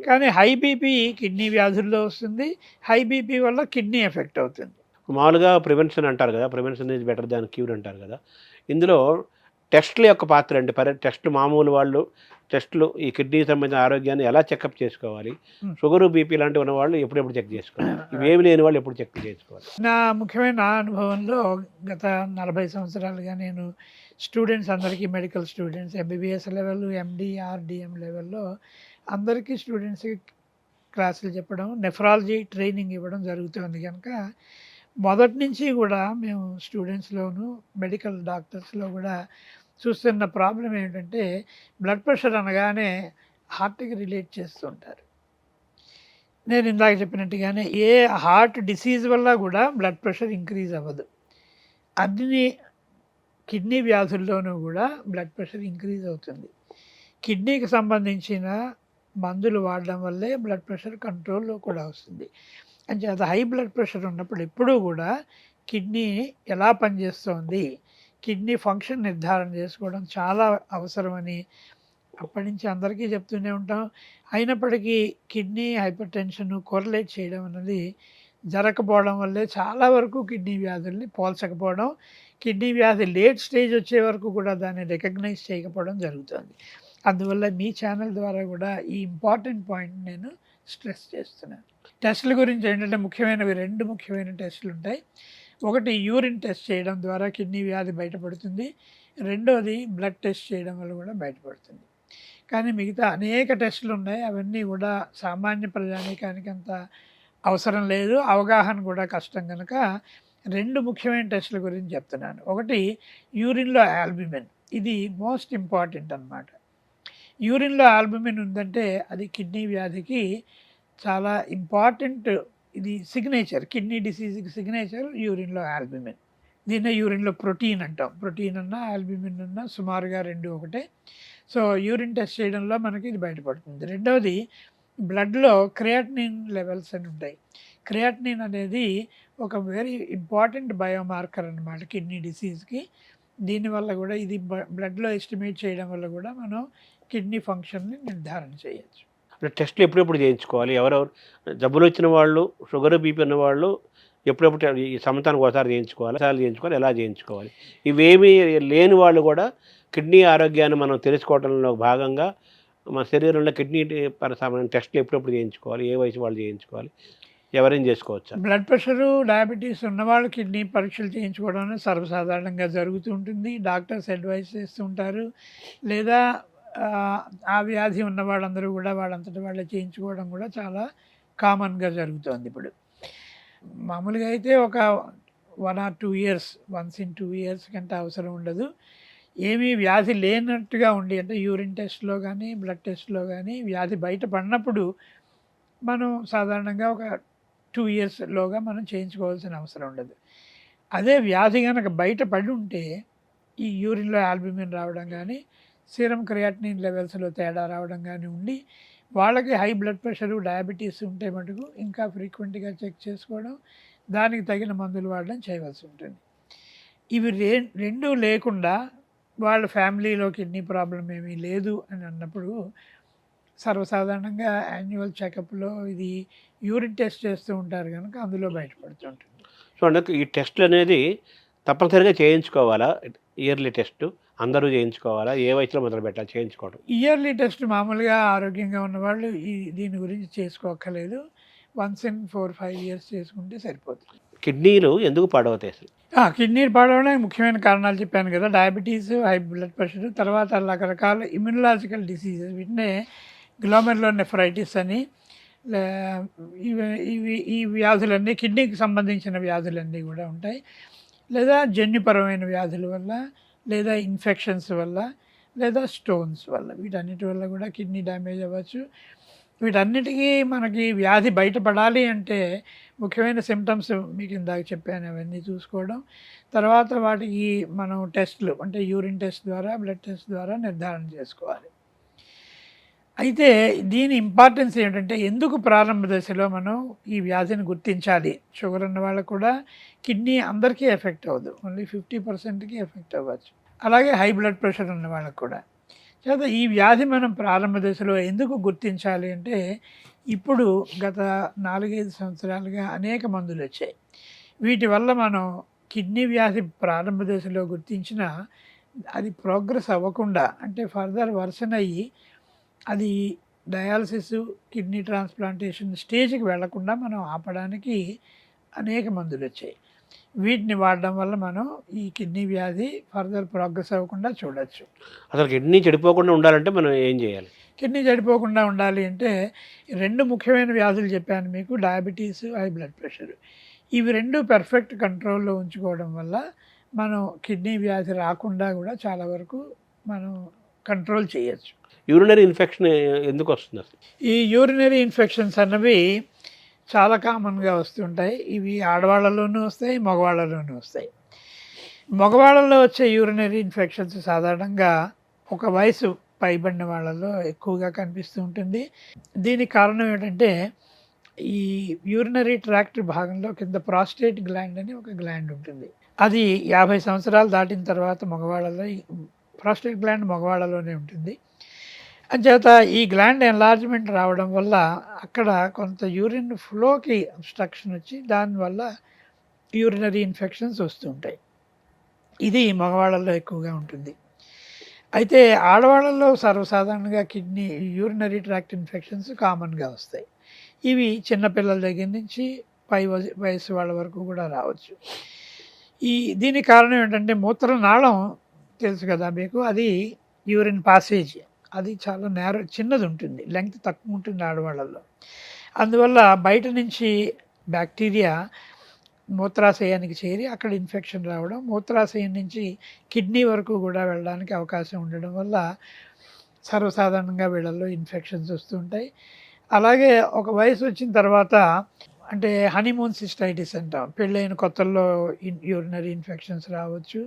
కానీ హై బీపీ కిడ్నీ వ్యాధుల్లో వస్తుంది, హై బీపీ వల్ల కిడ్నీ ఎఫెక్ట్ అవుతుంది. మామూలుగా ప్రివెన్షన్ అంటారు కదా, prevention is better than cure అంటారు కదా. ఇందులో టెస్టుల యొక్క పాత్ర అండి. టెస్టులు మామూలు వాళ్ళు టెస్టులు ఈ కిడ్నీకి సంబంధించిన ఆరోగ్యాన్ని ఎలా చెకప్ చేసుకోవాలి, షుగరు బీపీ లాంటివి ఉన్న వాళ్ళు ఎప్పుడెప్పుడు చెక్ చేసుకోవాలి, ఇవేమి లేని వాళ్ళు ఎప్పుడు చెక్ చేసుకోవాలి? నా ముఖ్యమైన అనుభవంలో గత 40 సంవత్సరాలుగా నేను స్టూడెంట్స్ అందరికీ, మెడికల్ స్టూడెంట్స్ ఎంబీబీఎస్ లెవెల్, ఎండి, ఆర్డిఎం లెవెల్లో అందరికీ స్టూడెంట్స్కి క్లాసులు చెప్పడం, నెఫ్రాలజీ ట్రైనింగ్ ఇవ్వడం జరుగుతుంది. కనుక మొదటి నుంచి కూడా మేము స్టూడెంట్స్లోను మెడికల్ డాక్టర్స్లో కూడా చూస్తున్న ప్రాబ్లం ఏంటంటే బ్లడ్ ప్రెషర్ అనగానే హార్ట్కి రిలేట్ చేస్తుంటారు. నేను ఇందాక చెప్పినట్టుగానే ఏ హార్ట్ డిసీజ్ వల్ల కూడా బ్లడ్ ప్రెషర్ ఇంక్రీజ్ అవ్వదు. అన్ని కిడ్నీ వ్యాధుల్లోనూ కూడా బ్లడ్ ప్రెషర్ ఇంక్రీజ్ అవుతుంది. కిడ్నీకి సంబంధించిన మందులు వాడడం వల్లే బ్లడ్ ప్రెషర్ కంట్రోల్లో కూడా వస్తుంది. అంచేత హై బ్లడ్ ప్రెషర్ ఉన్నప్పుడు ఎప్పుడూ కూడా కిడ్నీ ఎలా పనిచేస్తోంది, కిడ్నీ ఫంక్షన్ నిర్ధారణ చేసుకోవడం చాలా అవసరమని అప్పటి నుంచి అందరికీ చెప్తూనే ఉంటాం. అయినప్పటికీ కిడ్నీ హైపర్ టెన్షన్ కోరిలేట్ చేయడం అన్నది జరగకపోవడం వల్లే చాలా వరకు కిడ్నీ వ్యాధుల్ని పోల్చకపోవడం, కిడ్నీ వ్యాధి లేట్ స్టేజ్ వచ్చే వరకు కూడా దాన్ని రికగ్నైజ్ చేయకపోవడం జరుగుతుంది. అందువల్ల మీ ఛానల్ ద్వారా కూడా ఈ ఇంపార్టెంట్ పాయింట్ నేను స్ట్రెస్ చేస్తున్నాను. టెస్టుల గురించి ఏంటంటే ముఖ్యమైనవి 2 ముఖ్యమైన టెస్టులు ఉంటాయి. ఒకటి యూరిన్ టెస్ట్ చేయడం ద్వారా కిడ్నీ వ్యాధి బయటపడుతుంది, రెండోది బ్లడ్ టెస్ట్ చేయడం వల్ల కూడా బయటపడుతుంది. కానీ మిగతా అనేక టెస్టులు ఉన్నాయి, అవన్నీ కూడా సామాన్య ప్రజానీకానికి అంత అవసరం లేదు, అవగాహన కూడా కష్టం. కనుక 2 ముఖ్యమైన టెస్టుల గురించి చెప్తున్నాను. ఒకటి యూరిన్లో ఆల్బుమిన్, ఇది మోస్ట్ ఇంపార్టెంట్ అన్నమాట. యూరిన్లో ఆల్బుమిన్ ఉందంటే అది కిడ్నీ వ్యాధికి చాలా ఇంపార్టెంట్, ఇది సిగ్నేచర్, కిడ్నీ డిసీజ్కి సిగ్నేచర్ యూరిన్లో ఆల్బుమిన్. దీన్నే యూరిన్లో ప్రోటీన్ అంటాం. ప్రోటీన్ అన్నా ఆల్బుమిన్ అన్నా సుమారుగా 2 ఒకటే. సో యూరిన్ టెస్ట్ చేయడంలో మనకి ఇది బయటపడుతుంది. రెండవది బ్లడ్లో క్రియాటినిన్ లెవెల్స్ అని ఉంటాయి. క్రియాటినిన్ అనేది ఒక వెరీ ఇంపార్టెంట్ బయోమార్కర్ అన్నమాట కిడ్నీ డిసీజ్కి. దీనివల్ల కూడా ఇది బ్లడ్లో ఎస్టిమేట్ చేయడం వల్ల కూడా మనం కిడ్నీ ఫంక్షన్ని నిర్ధారణ చేయొచ్చు. టెస్టులు ఎప్పుడెప్పుడు చేయించుకోవాలి? ఎవరెవరు జబ్బులు వచ్చిన వాళ్ళు, షుగర్ బీపీ ఉన్న వాళ్ళు ఎప్పుడెప్పుడు ఈ సంవత్సరానికి ఒకసారి చేయించుకోవాలి, ఎలా చేయించుకోవాలి? ఇవేమీ లేని వాళ్ళు కూడా కిడ్నీ ఆరోగ్యాన్ని మనం తెలుసుకోవడంలో భాగంగా మన శరీరంలో కిడ్నీ సంబంధించిన టెస్టులు ఎప్పుడెప్పుడు చేయించుకోవాలి, ఏ వయసు వాళ్ళు చేయించుకోవాలి, ఎవరైనా చేసుకోవచ్చా? బ్లడ్ ప్రెషరు, డయాబెటీస్ ఉన్నవాళ్ళు కిడ్నీ పరీక్షలు చేయించుకోవడం సర్వసాధారణంగా జరుగుతూ ఉంటుంది. డాక్టర్స్ అడ్వైస్ చేస్తూ ఉంటారు. లేదా ఆ వ్యాధి ఉన్న వాళ్ళందరూ కూడా వాళ్ళంతటి వాళ్ళే చేయించుకోవడం కూడా చాలా కామన్గా జరుగుతుంది. ఇప్పుడు మామూలుగా అయితే ఒక 1 or 2 years, once in 2 years కంటే అవసరం ఉండదు. ఏమీ వ్యాధి లేనట్టుగా ఉండి, అంటే యూరిన్ టెస్ట్లో కానీ బ్లడ్ టెస్ట్లో కానీ వ్యాధి బయటపడినప్పుడు మనం సాధారణంగా ఒక 2 yearsలోగా మనం చేయించుకోవాల్సిన అవసరం ఉండదు. అదే వ్యాధి కనుక బయటపడి ఉంటే ఈ యూరిన్లో ఆల్బుమిన్ రావడం కానీ, సీరం క్రియాటినిన్ లెవెల్స్లో తేడా రావడం కానీ ఉండి వాళ్ళకి హై బ్లడ్ ప్రెషరు, డయాబెటీస్ ఉంటే మటుకు ఇంకా ఫ్రీక్వెంట్గా చెక్ చేసుకోవడం, దానికి తగిన మందులు వాడడం చేయవలసి ఉంటుంది. ఇవి 2 లేకుండా వాళ్ళ ఫ్యామిలీలో కిడ్నీ ప్రాబ్లం ఏమీ లేదు అని అన్నప్పుడు సర్వసాధారణంగా యాన్యువల్ చెకప్లో ఇది యూరిన్ టెస్ట్ చేస్తూ ఉంటారు కనుక అందులో బయటపడుతుంటుంది. సో అంటే ఈ టెస్టులు అనేది తప్పనిసరిగా చేయించుకోవాలా? ఇయర్లీ టెస్ట్ అందరూ చేయించుకోవాలా? ఏ వయసులో మొదలు పెట్టాలి చేయించుకోవడం? ఇయర్లీ టెస్ట్ మామూలుగా ఆరోగ్యంగా ఉన్నవాళ్ళు దీని గురించి చేసుకోక్కర్లేదు. వన్స్ ఇన్ 4-5 years చేసుకుంటే సరిపోతుంది. కిడ్నీలు ఎందుకు పాడవుతాయి అసలు? కిడ్నీలు పాడవడానికి ముఖ్యమైన కారణాలు చెప్పాను కదా, డయాబెటీస్, హై బ్లడ్ ప్రెషర్, తర్వాత రకరకాల ఇమ్యునలాజికల్ డిసీజెస్, వీటినే గ్లోమెరులోనెఫ్రైటిస్ అని, ఈ వ్యాధులన్నీ కిడ్నీకి సంబంధించిన వ్యాధులన్నీ కూడా ఉంటాయి. లేదా జన్యుపరమైన వ్యాధుల వల్ల, లేదా ఇన్ఫెక్షన్స్ వల్ల, లేదా స్టోన్స్ వల్ల, వీటన్నిటి వల్ల కూడా కిడ్నీ డ్యామేజ్ అవ్వచ్చు. వీటన్నిటికీ మనకి వ్యాధి బయటపడాలి అంటే ముఖ్యమైన సిమ్టమ్స్ మీకు ఇందాక చెప్పాను, అవన్నీ చూసుకోవడం. తర్వాత వాటికి మనం టెస్టులు, అంటే యూరిన్ టెస్ట్ ద్వారా, బ్లడ్ టెస్ట్ ద్వారా నిర్ధారణ చేసుకోవాలి. అయితే దీని ఇంపార్టెన్స్ ఏంటంటే ఎందుకు ప్రారంభ దశలో మనం ఈ వ్యాధిని గుర్తించాలి. షుగర్ ఉన్న వాళ్ళకు కూడా కిడ్నీ అందరికీ ఎఫెక్ట్ అవ్వదు, ఓన్లీ 50%కి ఎఫెక్ట్ అవ్వచ్చు. అలాగే హై బ్లడ్ ప్రెషర్ ఉన్న వాళ్ళకు కూడా. చేత ఈ వ్యాధి మనం ప్రారంభ దశలో ఎందుకు గుర్తించాలి అంటే ఇప్పుడు గత 4-5 సంవత్సరాలుగా అనేక మందులు వచ్చాయి. వీటి వల్ల మనం కిడ్నీ వ్యాధి ప్రారంభ దశలో గుర్తించిన అది ప్రోగ్రెస్ అవ్వకుండా అంటే ఫర్దర్ వర్సన్ అయ్యి అది డయాలసిస్ కిడ్నీ ట్రాన్స్ప్లాంటేషన్ స్టేజ్కి వెళ్లకుండా మనం ఆపడానికి అనేక మందులు వచ్చాయి. వీటిని వాడడం వల్ల మనం ఈ కిడ్నీ వ్యాధి ఫర్దర్ ప్రోగ్రెస్ అవ్వకుండా చూడొచ్చు. అసలు కిడ్నీ చెడిపోకుండా ఉండాలంటే మనం ఏం చేయాలి? కిడ్నీ చెడిపోకుండా ఉండాలి అంటే 2 ముఖ్యమైన వ్యాధులు చెప్పాను మీకు, డయాబెటీస్, హై బ్లడ్ ప్రెషర్. ఇవి 2 పెర్ఫెక్ట్ కంట్రోల్లో ఉంచుకోవడం వల్ల మనం కిడ్నీ వ్యాధి రాకుండా కూడా చాలా వరకు మనం కంట్రోల్ చేయొచ్చు. యూరినరీ ఇన్ఫెక్షన్ ఎందుకు వస్తుంది అసలు? ఈ యూరినరీ ఇన్ఫెక్షన్స్ అన్నవి చాలా కామన్గా వస్తుంటాయి. ఇవి ఆడవాళ్ళలోనూ వస్తాయి, మగవాళ్ళలోనూ వస్తాయి. మగవాళ్ళలో వచ్చే యూరినరీ ఇన్ఫెక్షన్స్ సాధారణంగా ఒక వయసు పైబడిన వాళ్ళలో ఎక్కువగా కనిపిస్తూ ఉంటుంది. దీనికి కారణం ఏంటంటే ఈ యూరినరీ ట్రాక్ట్ భాగంలో కింద ప్రాస్టేట్ గ్లాండ్ అని ఒక గ్లాండ్ ఉంటుంది. అది 50 సంవత్సరాలు దాటిన తర్వాత మగవాళ్ళలో ప్రాస్టేట్ గ్లాండ్ మగవాళ్ళలోనే ఉంటుంది. అంచేత ఈ గ్లాండ్ ఎన్లార్జ్మెంట్ రావడం వల్ల అక్కడ కొంత యూరిన్ ఫ్లోకి అబ్స్ట్రక్షన్ వచ్చి దానివల్ల యూరినరీ ఇన్ఫెక్షన్స్ వస్తుంటాయి. ఇది మగవాళ్ళలో ఎక్కువగా ఉంటుంది. అయితే ఆడవాళ్ళలో సర్వసాధారణంగా కిడ్నీ యూరినరీ ట్రాక్ట్ ఇన్ఫెక్షన్స్ కామన్గా వస్తాయి. ఇవి చిన్నపిల్లల దగ్గర నుంచి పై వయసు వాళ్ళ వరకు కూడా రావచ్చు. దీనికి కారణం ఏంటంటే మూత్రనాళం తెలుసు కదా మీకు, అది యూరిన్ పాసేజ్ అది చాలా చిన్నది ఉంటుంది, లెంగ్త్ తక్కువ ఉంటుంది ఆడవాళ్ళల్లో. అందువల్ల బయట నుంచి బ్యాక్టీరియా మూత్రాశయానికి చేరి అక్కడ ఇన్ఫెక్షన్ రావడం, మూత్రాశయం నుంచి కిడ్నీ వరకు కూడా వెళ్ళడానికి అవకాశం ఉండడం వల్ల సర్వసాధారణంగా వీళ్ళల్లో ఇన్ఫెక్షన్స్ వస్తుంటాయి. అలాగే ఒక వయసు వచ్చిన తర్వాత అంటే హనీమూన్ సిస్టైటిస్ అంటాం, పెళ్ళైన కొత్తల్లో యూరినరీ ఇన్ఫెక్షన్స్ రావచ్చు.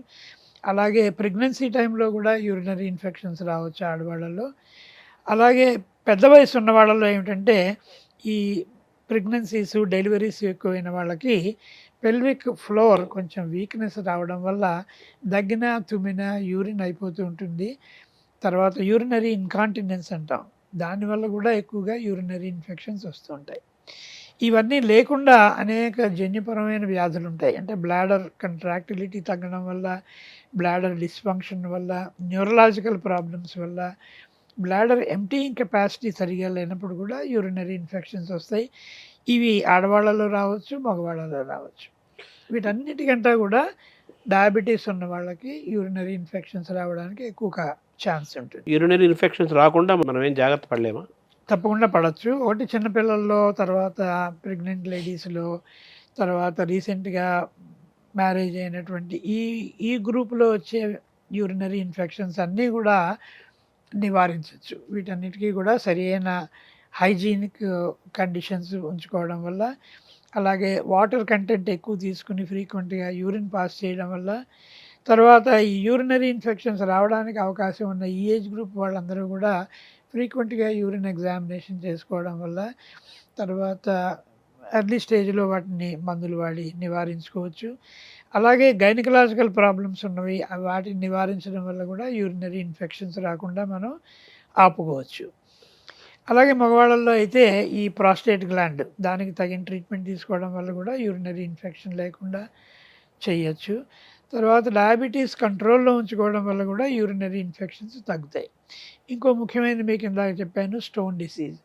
అలాగే ప్రెగ్నెన్సీ టైంలో కూడా యూరినరీ ఇన్ఫెక్షన్స్ రావచ్చు ఆడవాళ్ళలో. అలాగే పెద్ద వయసు ఉన్న వాళ్ళలో ఏమిటంటే ఈ ప్రెగ్నెన్సీస్ డెలివరీస్ ఎక్కువైన వాళ్ళకి పెల్విక్ ఫ్లోర్ కొంచెం వీక్నెస్ రావడం వల్ల దగ్గిన తుమ్మిన యూరిన్ అయిపోతూ ఉంటుంది. తర్వాత యూరినరీ ఇన్కాంటినెన్స్ అంటాం, దానివల్ల కూడా ఎక్కువగా యూరినరీ ఇన్ఫెక్షన్స్ వస్తుంటాయి. ఇవన్నీ లేకుండా అనేక జన్యుపరమైన వ్యాధులు ఉంటాయి. అంటే బ్లాడర్ కంట్రాక్టిలిటీ తగ్గడం వల్ల, బ్లాడర్ డిస్ఫంక్షన్ వల్ల, న్యూరలాజికల్ ప్రాబ్లమ్స్ వల్ల, బ్లాడర్ ఎంప్టీయింగ్ కెపాసిటీ సరిగా లేనప్పుడు కూడా యూరినరీ ఇన్ఫెక్షన్స్ వస్తాయి. ఇవి ఆడవాళ్ళలో రావచ్చు, మగవాళ్ళలో రావచ్చు. వీటన్నిటికంటే కూడా డయాబెటీస్ ఉన్న వాళ్ళకి యూరినరీ ఇన్ఫెక్షన్స్ రావడానికి ఎక్కువ ఛాన్స్ ఉంటుంది. యూరినరీ ఇన్ఫెక్షన్స్ రాకుండా మనం ఏం జాగ్రత్త పడలేమా? తప్పకుండా పడవచ్చు. ఒకటి చిన్నపిల్లల్లో, తర్వాత ప్రెగ్నెంట్ లేడీస్లో, తర్వాత రీసెంట్గా మ్యారేజ్ అయినటువంటి ఈ గ్రూప్లో వచ్చే యూరినరీ ఇన్ఫెక్షన్స్ అన్నీ కూడా నివారించవచ్చు. వీటన్నిటికీ కూడా సరైన హైజీనిక్ కండిషన్స్ ఉంచుకోవడం వల్ల, అలాగే వాటర్ కంటెంట్ ఎక్కువ తీసుకుని ఫ్రీక్వెంట్గా యూరిన్ పాస్ చేయడం వల్ల, తర్వాత ఈ యూరినరీ ఇన్ఫెక్షన్స్ రావడానికి అవకాశం ఉన్న ఈ ఏజ్ గ్రూప్ వాళ్ళందరూ కూడా ఫ్రీక్వెంట్గా యూరిన్ ఎగ్జామినేషన్ చేసుకోవడం వల్ల, తర్వాత ఎర్లీ స్టేజ్లో వాటిని మందులు వాడి నివారించుకోవచ్చు. అలాగే గైనకలాజికల్ ప్రాబ్లమ్స్ ఉన్నవి, వాటిని నివారించడం వల్ల కూడా యూరినరీ ఇన్ఫెక్షన్స్ రాకుండా మనం ఆపుకోవచ్చు. అలాగే మగవాళ్ళల్లో అయితే ఈ ప్రాస్టేట్ గ్లాండ్, దానికి తగిన ట్రీట్మెంట్ తీసుకోవడం వల్ల కూడా యూరినరీ ఇన్ఫెక్షన్ లేకుండా చేయొచ్చు. తర్వాత డయాబెటీస్ కంట్రోల్లో ఉంచుకోవడం వల్ల కూడా యూరినరీ ఇన్ఫెక్షన్స్ తగ్గుతాయి. ఇంకో ముఖ్యమైనది మీకు ఇందాక చెప్పాను, స్టోన్ డిసీజ్.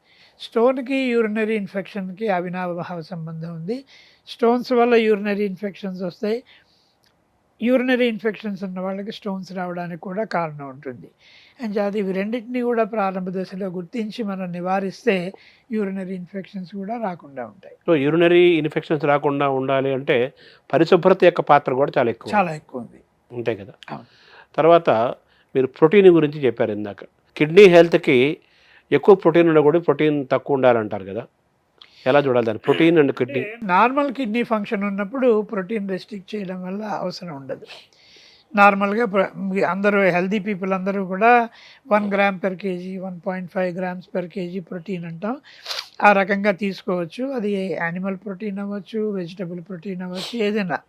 స్టోన్కి యూరినరీ ఇన్ఫెక్షన్కి అవినాభావ సంబంధం ఉంది. స్టోన్స్ వల్ల యూరినరీ ఇన్ఫెక్షన్స్ వస్తాయి. యూరినరీ ఇన్ఫెక్షన్స్ ఉన్న వాళ్ళకి స్టోన్స్ రావడానికి కూడా కారణం ఉంటుంది. అండ్ అది ఇవి రెండింటినీ కూడా ప్రారంభ దశలో గుర్తించి మనం నివారిస్తే యూరినరీ ఇన్ఫెక్షన్స్ కూడా రాకుండా ఉంటాయి. సో యూరినరీ ఇన్ఫెక్షన్స్ రాకుండా ఉండాలి అంటే పరిశుభ్రత యొక్క పాత్ర కూడా చాలా ఎక్కువ ఉంది. ఉంటాయి కదా. తర్వాత మీరు ప్రోటీన్ గురించి చెప్పారు ఇందాక. కిడ్నీ హెల్త్కి ఎక్కువ ప్రోటీన్ ఉండకూడదు, ప్రోటీన్ తక్కువ ఉండాలంటారు కదా, ఎలా చూడాలి దాన్ని? Protein and kidney. Normal kidney function ఉన్నప్పుడు ప్రోటీన్ రెస్ట్రిక్ట్ చేయడం వల్ల అవసరం ఉండదు. నార్మల్గా అందరూ హెల్దీ పీపుల్ అందరూ కూడా 1 gram per KG 1.5 grams per KG protein అంటాం, ఆ రకంగా తీసుకోవచ్చు. అది యానిమల్ ప్రోటీన్ అవ్వచ్చు, వెజిటబుల్ ప్రోటీన్ అవ్వచ్చు, ఏదైనా.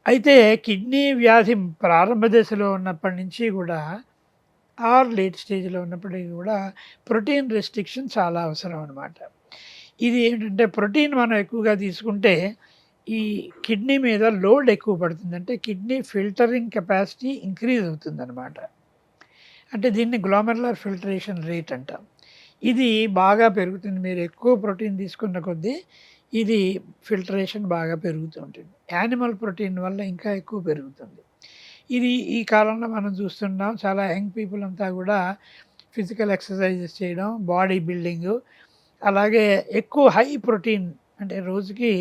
అయితే కిడ్నీ వ్యాధి ప్రారంభ దశలో ఉన్నప్పటి నుంచి కూడా లేట్ స్టేజ్లో ఉన్నప్పటికీ కూడా ప్రోటీన్ రెస్ట్రిక్షన్ చాలా అవసరం అనమాట. ఇది ఏంటంటే ప్రోటీన్ మనం ఎక్కువగా తీసుకుంటే ఈ కిడ్నీ మీద లోడ్ ఎక్కువ పడుతుంది, అంటే కిడ్నీ ఫిల్టరింగ్ కెపాసిటీ ఇంక్రీజ్ అవుతుందన్నమాట. అంటే దీన్ని గ్లోమెరులర్ ఫిల్టరేషన్ రేట్ అంటాం. ఇది బాగా పెరుగుతుంది. మీరు ఎక్కువ ప్రోటీన్ తీసుకున్న కొద్దీ ఇది ఫిల్టరేషన్ బాగా పెరుగుతూ ఉంటుంది. యానిమల్ ప్రోటీన్ వల్ల ఇంకా ఎక్కువ పెరుగుతుంది. ఇది ఈ కాలంలో మనం చూస్తున్నాం, చాలా యంగ్ పీపుల్ అంతా కూడా ఫిజికల్ ఎక్సర్సైజెస్ చేయడం, బాడీ బిల్డింగు, అలాగే ఎక్కువ హై ప్రోటీన్ అంటే రోజుకి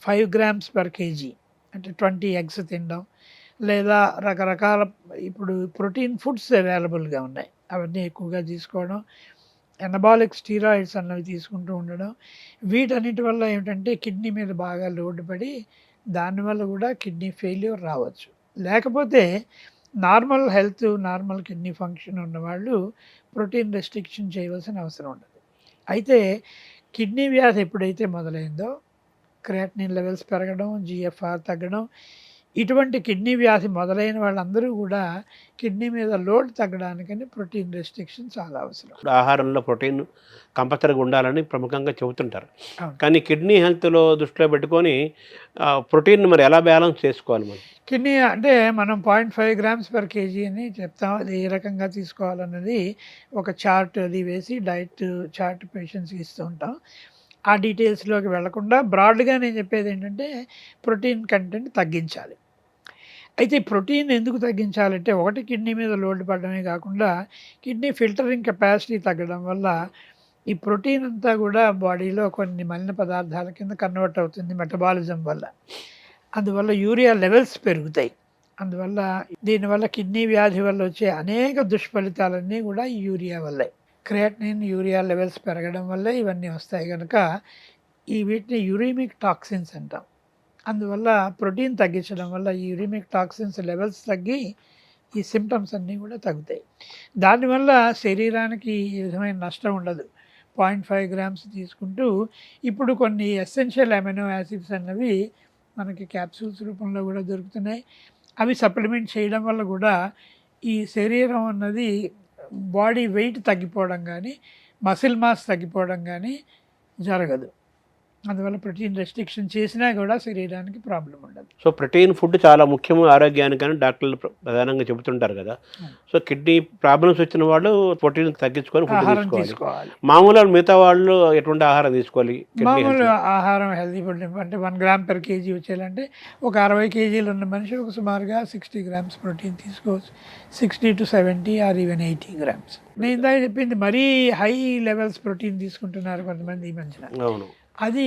5 గ్రామ్స్ పర్ కేజీ అంటే 20 ఎగ్స్ తినడం, లేదా రకరకాల ఇప్పుడు ప్రోటీన్ ఫుడ్స్ అవైలబుల్గా ఉన్నాయి, అవన్నీ ఎక్కువగా తీసుకోవడం, ఎనబాలిక్ స్టీరాయిడ్స్ అన్నవి తీసుకుంటూ ఉండడం. వీటన్నిటి వల్ల ఏమిటంటే కిడ్నీ మీద బాగా లోడ్ పడి దానివల్ల కూడా కిడ్నీ ఫెయిల్యూర్ రావచ్చు. లేకపోతే normal health, normal kidney function ఉన్నవాళ్ళు ప్రోటీన్ రెస్ట్రిక్షన్ చేయవలసిన అవసరం ఉండదు. అయితే కిడ్నీ వ్యాధి ఎప్పుడైతే మొదలైందో క్రియాటినిన్ లెవెల్స్ పెరగడం, GFR తగ్గడం, ఇటువంటి కిడ్నీ వ్యాధి మొదలైన వాళ్ళందరూ కూడా కిడ్నీ మీద లోడ్ తగ్గడానికని ప్రోటీన్ రెస్ట్రిక్షన్ చాలా అవసరం. ఆహారంలో ప్రోటీన్ కంపల్సరీగా ఉండాలని ప్రముఖంగా చెబుతుంటారు. అవును. కానీ కిడ్నీ హెల్త్లో దృష్టిలో పెట్టుకొని ప్రోటీన్ మరి ఎలా బ్యాలెన్స్ చేసుకోవాలి మరి? కిడ్నీ అంటే మనం 0.5 గ్రామ్స్ పర్ కేజీ అని చెప్తాం. అది ఏ రకంగా తీసుకోవాలన్నది ఒక చార్ట్ అది వేసి డైట్ చార్ట్ పేషెంట్స్కి ఇస్తూ ఉంటాం. ఆ డీటెయిల్స్లోకి వెళ్లకుండా బ్రాడ్గా నేను చెప్పేది ఏంటంటే ప్రోటీన్ కంటెంట్ తగ్గించాలి. అయితే ప్రోటీన్ ఎందుకు తగ్గించాలంటే ఒకటి కిడ్నీ మీద లోడ్ పడడమే కాకుండా కిడ్నీ ఫిల్టరింగ్ కెపాసిటీ తగ్గడం వల్ల ఈ ప్రోటీన్ అంతా కూడా బాడీలో కొన్ని మలిన పదార్థాల కింద కన్వర్ట్ అవుతుంది మెటబాలిజం వల్ల. అందువల్ల యూరియా లెవెల్స్ పెరుగుతాయి. అందువల్ల దీనివల్ల కిడ్నీ వ్యాధి వల్ల వచ్చే అనేక దుష్ఫలితాలన్నీ కూడా ఈ యూరియా వల్లే. క్రియాటినిన్, యూరియా లెవెల్స్ పెరగడం వల్లే ఇవన్నీ వస్తాయి కనుక వీటిని యూరిమిక్ టాక్సిన్స్ అంటాం. అందువల్ల ప్రోటీన్ తగ్గించడం వల్ల ఈ యూరిమిక్ టాక్సిన్స్ లెవెల్స్ తగ్గి ఈ సిమ్టమ్స్ అన్నీ కూడా తగ్గుతాయి. దానివల్ల శరీరానికి ఈ విధమైన నష్టం ఉండదు. 0.5 గ్రామ్స్ తీసుకుంటూ ఇప్పుడు కొన్ని ఎసెన్షియల్ అమినో యాసిడ్స్ అన్నవి మనకి క్యాప్సూల్స్ రూపంలో కూడా దొరుకుతున్నాయి. అవి సప్లిమెంట్ చేయడం వల్ల కూడా ఈ శరీరం అన్నది బాడీ వెయిట్ తగ్గిపోవడం కానీ మసిల్ మాస్ తగ్గిపోవడం కానీ జరగదు. అందువల్ల ప్రోటీన్ రెస్ట్రిక్షన్ చేసినా కూడా శరీరానికి ప్రాబ్లం ఉండదు. సో ప్రోటీన్ ఫుడ్ చాలా ముఖ్యము ఆరోగ్యానికి అని డాక్టర్లు ప్రధానంగా చెబుతుంటారు కదా. సో కిడ్నీ ప్రాబ్లమ్స్ వచ్చిన వాళ్ళు ప్రోటీన్ తగ్గించుకొని ఫుడ్ ఆహారం తీసుకోవాలి. తీసుకోవాలి. మామూలు మిగతా వాళ్ళు ఎటువంటి ఆహారం తీసుకోవాలి? మామూలు ఆహారం హెల్తీ ఫుడ్ అంటే 1 గ్రామ్ పర్ కేజీ వచ్చేయాలంటే ఒక 60 కేజీలు ఉన్న మనిషి ఒక సుమారుగా 60 గ్రామ్స్ ప్రోటీన్ తీసుకోవచ్చు. 60 to 70 ఆర్ ఈవెన్ 80 గ్రామ్స్. నేను ఇందాక చెప్పింది మరీ హై లెవెల్స్ ప్రోటీన్ తీసుకుంటున్నారు కొంతమంది ఈ మధ్యన. అవును, అది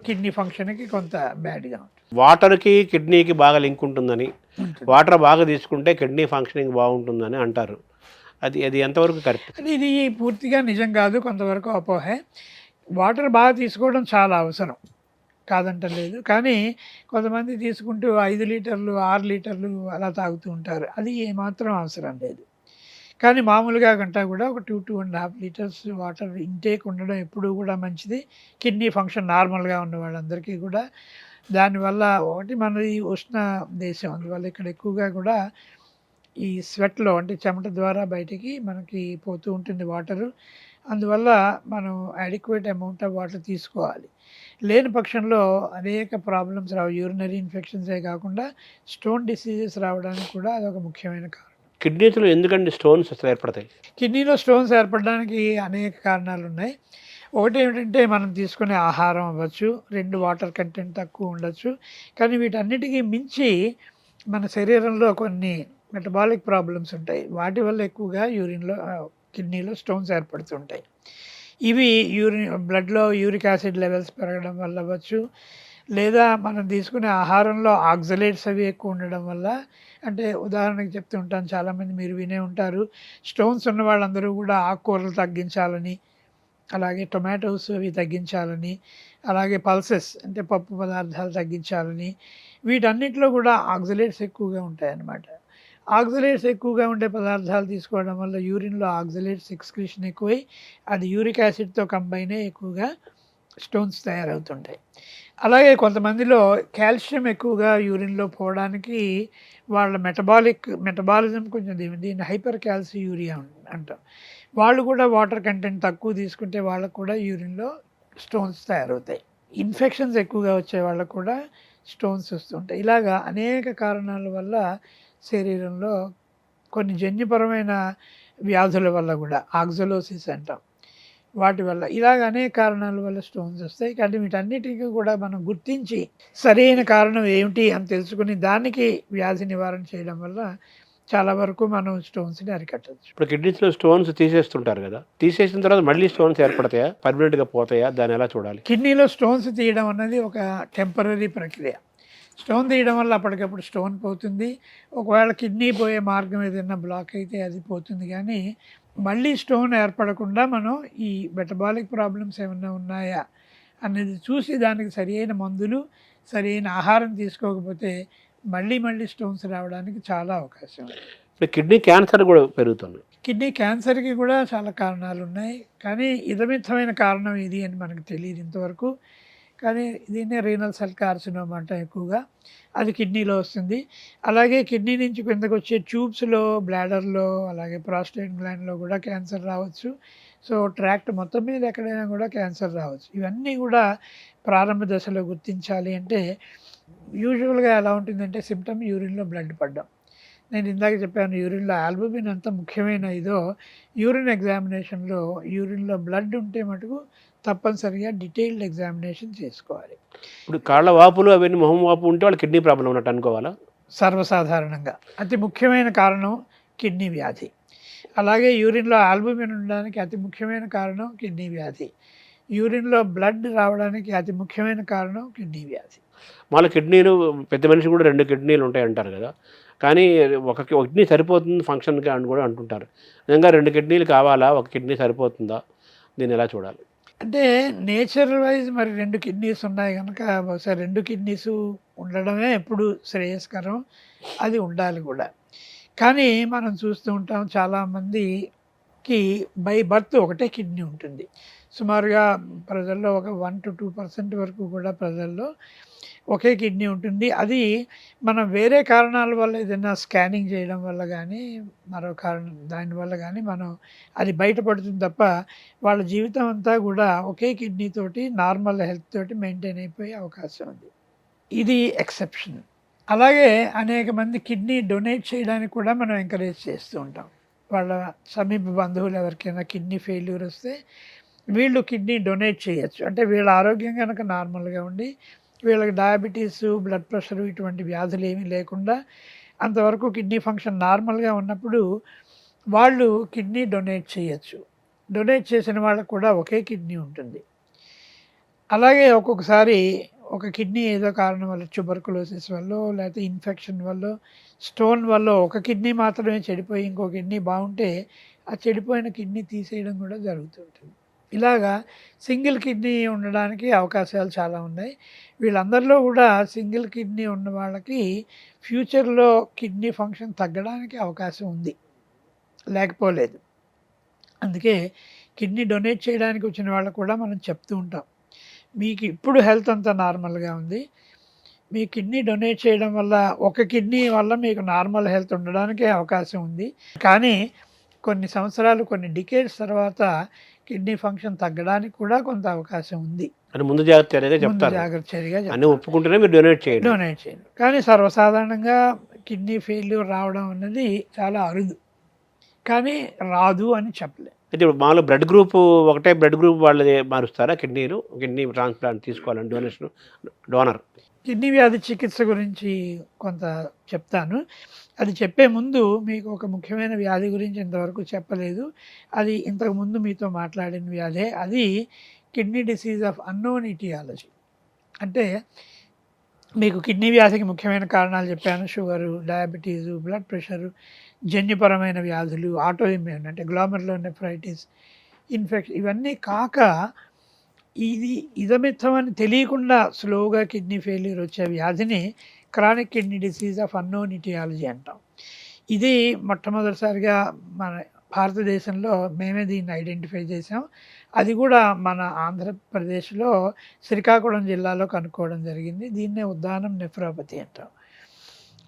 కిడ్నీ ఫంక్షన్కి కొంత బ్యాడ్గా ఉంటుంది. వాటర్కి కిడ్నీకి బాగా లింక్ ఉంటుందని, వాటర్ బాగా తీసుకుంటే కిడ్నీ ఫంక్షనింగ్ బాగుంటుందని అంటారు. అది ఎంతవరకు కరెక్ట్? ఇది పూర్తిగా నిజం కాదు, కొంతవరకు అపోహే. వాటర్ బాగా తీసుకోవడం చాలా అవసరం, కాదంటలేదు. కానీ కొంతమంది తీసుకుంటూ 5 లీటర్లు 6 లీటర్లు అలా తాగుతూ ఉంటారు. అది ఏమాత్రం అవసరం లేదు. కానీ మామూలుగా గంట కూడా ఒక 2-2.5 లీటర్స్ వాటర్ ఇంటేక్ ఉండడం ఎప్పుడూ కూడా మంచిది. కిడ్నీ ఫంక్షన్ నార్మల్గా ఉన్న వాళ్ళందరికీ కూడా. దానివల్ల ఒకటి మనది ఉష్ణ దేశం, అందువల్ల ఇక్కడ ఎక్కువగా కూడా ఈ స్వెట్లో అంటే చెమట ద్వారా బయటికి మనకి పోతూ ఉంటుంది వాటరు. అందువల్ల మనం అడిక్వేట్ అమౌంట్ ఆఫ్ వాటర్ తీసుకోవాలి. లేని పక్షంలో అనేక ప్రాబ్లమ్స్ రావు. యూరినరీ ఇన్ఫెక్షన్సే కాకుండా స్టోన్ డిసీజెస్ రావడానికి కూడా అదొక ముఖ్యమైన కారణం. కిడ్నీస్లో ఎందుకంటే స్టోన్స్ అసలు ఏర్పడతాయి? కిడ్నీలో స్టోన్స్ ఏర్పడడానికి అనేక కారణాలు ఉన్నాయి. ఒకటి ఏమిటంటే మనం తీసుకునే ఆహారం అవ్వచ్చు, 2 వాటర్ కంటెంట్ తక్కువ ఉండొచ్చు. కానీ వీటన్నిటికీ మించి మన శరీరంలో కొన్ని మెటబాలిక్ ప్రాబ్లమ్స్ ఉంటాయి. వాటి వల్ల ఎక్కువగా కిడ్నీలో స్టోన్స్ ఏర్పడుతుంటాయి. ఇవి బ్లడ్లో యూరిక్ యాసిడ్ లెవెల్స్ పెరగడం వల్ల అవ్వచ్చు, లేదా మనం తీసుకునే ఆహారంలో ఆక్సలేట్స్ అవి ఎక్కువ ఉండడం వల్ల. అంటే ఉదాహరణకి చెప్తూ ఉంటాను, చాలామంది మీరు వినే ఉంటారు, స్టోన్స్ ఉన్న వాళ్ళందరూ కూడా ఆకుకూరలు తగ్గించాలని, అలాగే టొమాటోస్ అవి తగ్గించాలని, అలాగే పల్సెస్ అంటే పప్పు పదార్థాలు తగ్గించాలని, వీటన్నిటిలో కూడా ఆక్సలేట్స్ ఎక్కువగా ఉంటాయన్నమాట. ఆక్సలేట్స్ ఎక్కువగా ఉండే పదార్థాలు తీసుకోవడం వల్ల యూరిన్లో ఆక్సలేట్స్ ఎక్స్క్రీషన్ ఎక్కువై అది యూరిక్ యాసిడ్తో కంబైన్ అయ్యి ఎక్కువగా స్టోన్స్ తయారవుతుంటాయి. అలాగే కొంతమందిలో కాల్షియం ఎక్కువగా యూరిన్లో పోవడానికి వాళ్ళ మెటబాలిజం కొంచెం దీన్ని హైపర్ క్యాల్సియూరియా అంటాం. వాళ్ళు కూడా వాటర్ కంటెంట్ తక్కువ తీసుకుంటే వాళ్ళకు కూడా యూరిన్లో స్టోన్స్ తయారవుతాయి. ఇన్ఫెక్షన్స్ ఎక్కువగా వచ్చే వాళ్ళకు కూడా స్టోన్స్ వస్తుంటాయి. ఇలాగా అనేక కారణాల వల్ల శరీరంలో కొన్ని జన్యుపరమైన వ్యాధుల వల్ల కూడా ఆక్సలోసిస్ అంటాం, వాటి వల్ల ఇలాగ అనేక కారణాల వల్ల స్టోన్స్ వస్తాయి. కానీ వీటన్నిటికీ కూడా మనం గుర్తించి సరైన కారణం ఏమిటి అని తెలుసుకుని దానికి వ్యాధి నివారణ చేయడం వల్ల చాలా వరకు మనం స్టోన్స్ని అరికట్టచ్చు. ఇప్పుడు కిడ్నీస్లో స్టోన్స్ తీసేస్తుంటారు కదా, తీసేసిన తర్వాత మళ్ళీ స్టోన్స్ ఏర్పడతాయా, పర్మనెంట్గా పోతాయా, దాన్ని ఎలా చూడాలి? కిడ్నీలో స్టోన్స్ తీయడం అన్నది ఒక టెంపరీ ప్రక్రియ. స్టోన్ తీయడం వల్ల అప్పటికప్పుడు స్టోన్ పోతుంది. ఒకవేళ కిడ్నీ పోయే మార్గం ఏదైనా బ్లాక్ అయితే అది పోతుంది. కానీ మళ్ళీ స్టోన్ ఏర్పడకుండా మనం ఈ మెటబాలిక్ ప్రాబ్లమ్స్ ఏమైనా ఉన్నాయా అనేది చూసి దానికి సరైన మందులు, సరైన ఆహారం తీసుకోకపోతే మళ్ళీ స్టోన్స్ రావడానికి చాలా అవకాశం ఉంది. ఇప్పుడు కిడ్నీ క్యాన్సర్ కూడా పెరుగుతుంది. కిడ్నీ క్యాన్సర్కి కూడా చాలా కారణాలు ఉన్నాయి. కానీ ఇదమిత్తమైన కారణం ఇది అని మనకు తెలియదు ఇంతవరకు. కానీ దీన్నే రీనల్ సెల్ కార్సినోమా అంటే ఎక్కువగా అది కిడ్నీలో వస్తుంది. అలాగే కిడ్నీ నుంచి కిందకు వచ్చే ట్యూబ్స్లో, బ్లాడర్లో, అలాగే ప్రాస్టేట్ గ్లాండ్లో కూడా క్యాన్సర్ రావచ్చు. సో ట్రాక్ట్ మొత్తం మీద ఎక్కడైనా కూడా క్యాన్సర్ రావచ్చు. ఇవన్నీ కూడా ప్రారంభ దశలో గుర్తించాలి అంటే యూజువల్గా ఎలా ఉంటుందంటే సిమ్టమ్ యూరిన్లో బ్లడ్ పడ్డం. నేను ఇందాక చెప్పాను యూరిన్లో ఆల్బుమిన్ అంత ముఖ్యమైన ఇదో, యూరిన్ ఎగ్జామినేషన్లో యూరిన్లో బ్లడ్ ఉంటే మటుకు తప్పనిసరిగా డీటెయిల్డ్ ఎగ్జామినేషన్ చేసుకోవాలి. ఇప్పుడు కాళ్ళ వాపులు అవన్నీ మొహం వాపు ఉంటే వాళ్ళు కిడ్నీ ప్రాబ్లం ఉన్నట్టు అనుకోవాలా? సర్వసాధారణంగా అతి ముఖ్యమైన కారణం కిడ్నీ వ్యాధి. అలాగే యూరిన్లో ఆల్బుమిన్ ఉండడానికి అతి ముఖ్యమైన కారణం కిడ్నీ వ్యాధి. యూరిన్లో బ్లడ్ రావడానికి అతి ముఖ్యమైన కారణం కిడ్నీ వ్యాధి. మళ్ళీ కిడ్నీలు పెద్ద మనిషి కూడా 2 కిడ్నీలు ఉంటాయి అంటారు కదా, కానీ ఒక కిడ్నీ సరిపోతుంది ఫంక్షన్గా అని కూడా అంటుంటారు. నిజంగా 2 కిడ్నీలు కావాలా, ఒక కిడ్నీ సరిపోతుందా, దీన్ని ఎలా చూడాలి? అంటే నేచర్ వైజ్ మరి 2 కిడ్నీస్ ఉన్నాయి కనుక బహుశా 2 కిడ్నీస్ ఉండడమే ఎప్పుడు శ్రేయస్కరం, అది ఉండాలి కూడా. కానీ మనం చూస్తూ ఉంటాం చాలామందికి బై బర్త్ ఒకటే కిడ్నీ ఉంటుంది. సుమారుగా ప్రజల్లో ఒక 1 to 2% వరకు కూడా ప్రజల్లో ఒకే కిడ్నీ ఉంటుంది. అది మనం వేరే కారణాల వల్ల ఏదైనా స్కానింగ్ చేయడం వల్ల కానీ మరో కారణం దానివల్ల కానీ మనం అది బయటపడుతుంది తప్ప వాళ్ళ జీవితం అంతా కూడా ఒకే కిడ్నీ తోటి నార్మల్ హెల్త్ తోటి మెయింటైన్ అయిపోయే అవకాశం ఉంది. ఇది ఎక్సెప్షన్. అలాగే అనేక మంది కిడ్నీ డొనేట్ చేయడానికి కూడా మనం ఎంకరేజ్ చేస్తూ ఉంటాం. వాళ్ళ సమీప బంధువులు ఎవరికైనా కిడ్నీ ఫెయిల్యూర్ వస్తే వీళ్ళు కిడ్నీ డొనేట్ చేయొచ్చు. అంటే వీళ్ళ ఆరోగ్యం కనుక నార్మల్గా ఉండి వీళ్ళకి డయాబెటీస్, బ్లడ్ ప్రెషర్ ఇటువంటి వ్యాధులు ఏమీ లేకుండా అంతవరకు కిడ్నీ ఫంక్షన్ నార్మల్గా ఉన్నప్పుడు వాళ్ళు కిడ్నీ డొనేట్ చేయొచ్చు. డొనేట్ చేసిన వాళ్ళకు కూడా ఒకే కిడ్నీ ఉంటుంది. అలాగే ఒక్కొక్కసారి ఒక కిడ్నీ ఏదో కారణం వల్ల ట్యూబర్కులోసిస్ వల్ల లేకపోతే ఇన్ఫెక్షన్ వల్ల స్టోన్ వల్ల ఒక కిడ్నీ మాత్రమే చెడిపోయి ఇంకో కిడ్నీ బాగుంటే ఆ చెడిపోయిన కిడ్నీ తీసేయడం కూడా జరుగుతుంటుంది. ఇలాగా సింగిల్ కిడ్నీ ఉండడానికి అవకాశాలు చాలా ఉన్నాయి. వీళ్ళందరిలో కూడా సింగిల్ కిడ్నీ ఉన్న వాళ్ళకి ఫ్యూచర్లో కిడ్నీ ఫంక్షన్ తగ్గడానికి అవకాశం ఉంది, లేకపోలేదు. అందుకే కిడ్నీ డొనేట్ చేయడానికి వచ్చిన వాళ్ళకు కూడా మనం చెప్తూ ఉంటాం, మీకు ఇప్పుడు హెల్త్ అంతా నార్మల్గా ఉంది, మీ కిడ్నీ డొనేట్ చేయడం వల్ల ఒక కిడ్నీ వల్ల మీకు నార్మల్ హెల్త్ ఉండడానికి అవకాశం ఉంది. కానీ కొన్ని సంవత్సరాలు, కొన్ని డికేడ్స్ తర్వాత కిడ్నీ ఫంక్షన్ తగ్గడానికి కూడా కొంత అవకాశం ఉంది అని ముందు జాగ్రత్త చర్యగా అన్ని ఒప్పుకుంటేనే మీరు డొనేట్ చేయండి. కానీ సర్వసాధారణంగా కిడ్నీ ఫెయిల్యూర్ రావడం అన్నది చాలా అరుదు, కానీ రాదు అని చెప్పలేదు. అయితే మామూలు బ్లడ్ గ్రూప్ ఒకటే బ్లడ్ గ్రూప్ వాళ్ళది మారుస్తారా కిడ్నీ ట్రాన్స్ప్లాంట్ తీసుకోవాలని డోనర్? కిడ్నీ వ్యాధి చికిత్స గురించి కొంత చెప్తాను. అది చెప్పే ముందు మీకు ఒక ముఖ్యమైన వ్యాధి గురించి ఇంతవరకు చెప్పలేదు. అది ఇంతకుముందు మీతో మాట్లాడిన వ్యాధే. అది kidney disease of unknown etiology. అంటే మీకు కిడ్నీ వ్యాధికి ముఖ్యమైన కారణాలు చెప్పాను, షుగరు, డయాబెటీసు, బ్లడ్ ప్రెషరు, జన్యుపరమైన వ్యాధులు, ఆటో ఇమ్యూన్ అంటే గ్లోమెరులోనెఫ్రైటిస్, ఇన్ఫెక్షన్, ఇవన్నీ కాక ఇది ఇదమిత్తం అని తెలియకుండా స్లోగా కిడ్నీ ఫెయిల్యూర్ వచ్చే వ్యాధిని chronic kidney disease of unknown etiology అంటాం. ఇది మొట్టమొదటిసారిగా మన భారతదేశంలో మేమే దీన్ని ఐడెంటిఫై చేసాం. అది కూడా మన ఆంధ్రప్రదేశ్లో శ్రీకాకుళం జిల్లాలో కనుక్కోవడం జరిగింది. దీన్నే ఉద్దానం నెఫ్రోపతి అంటాం.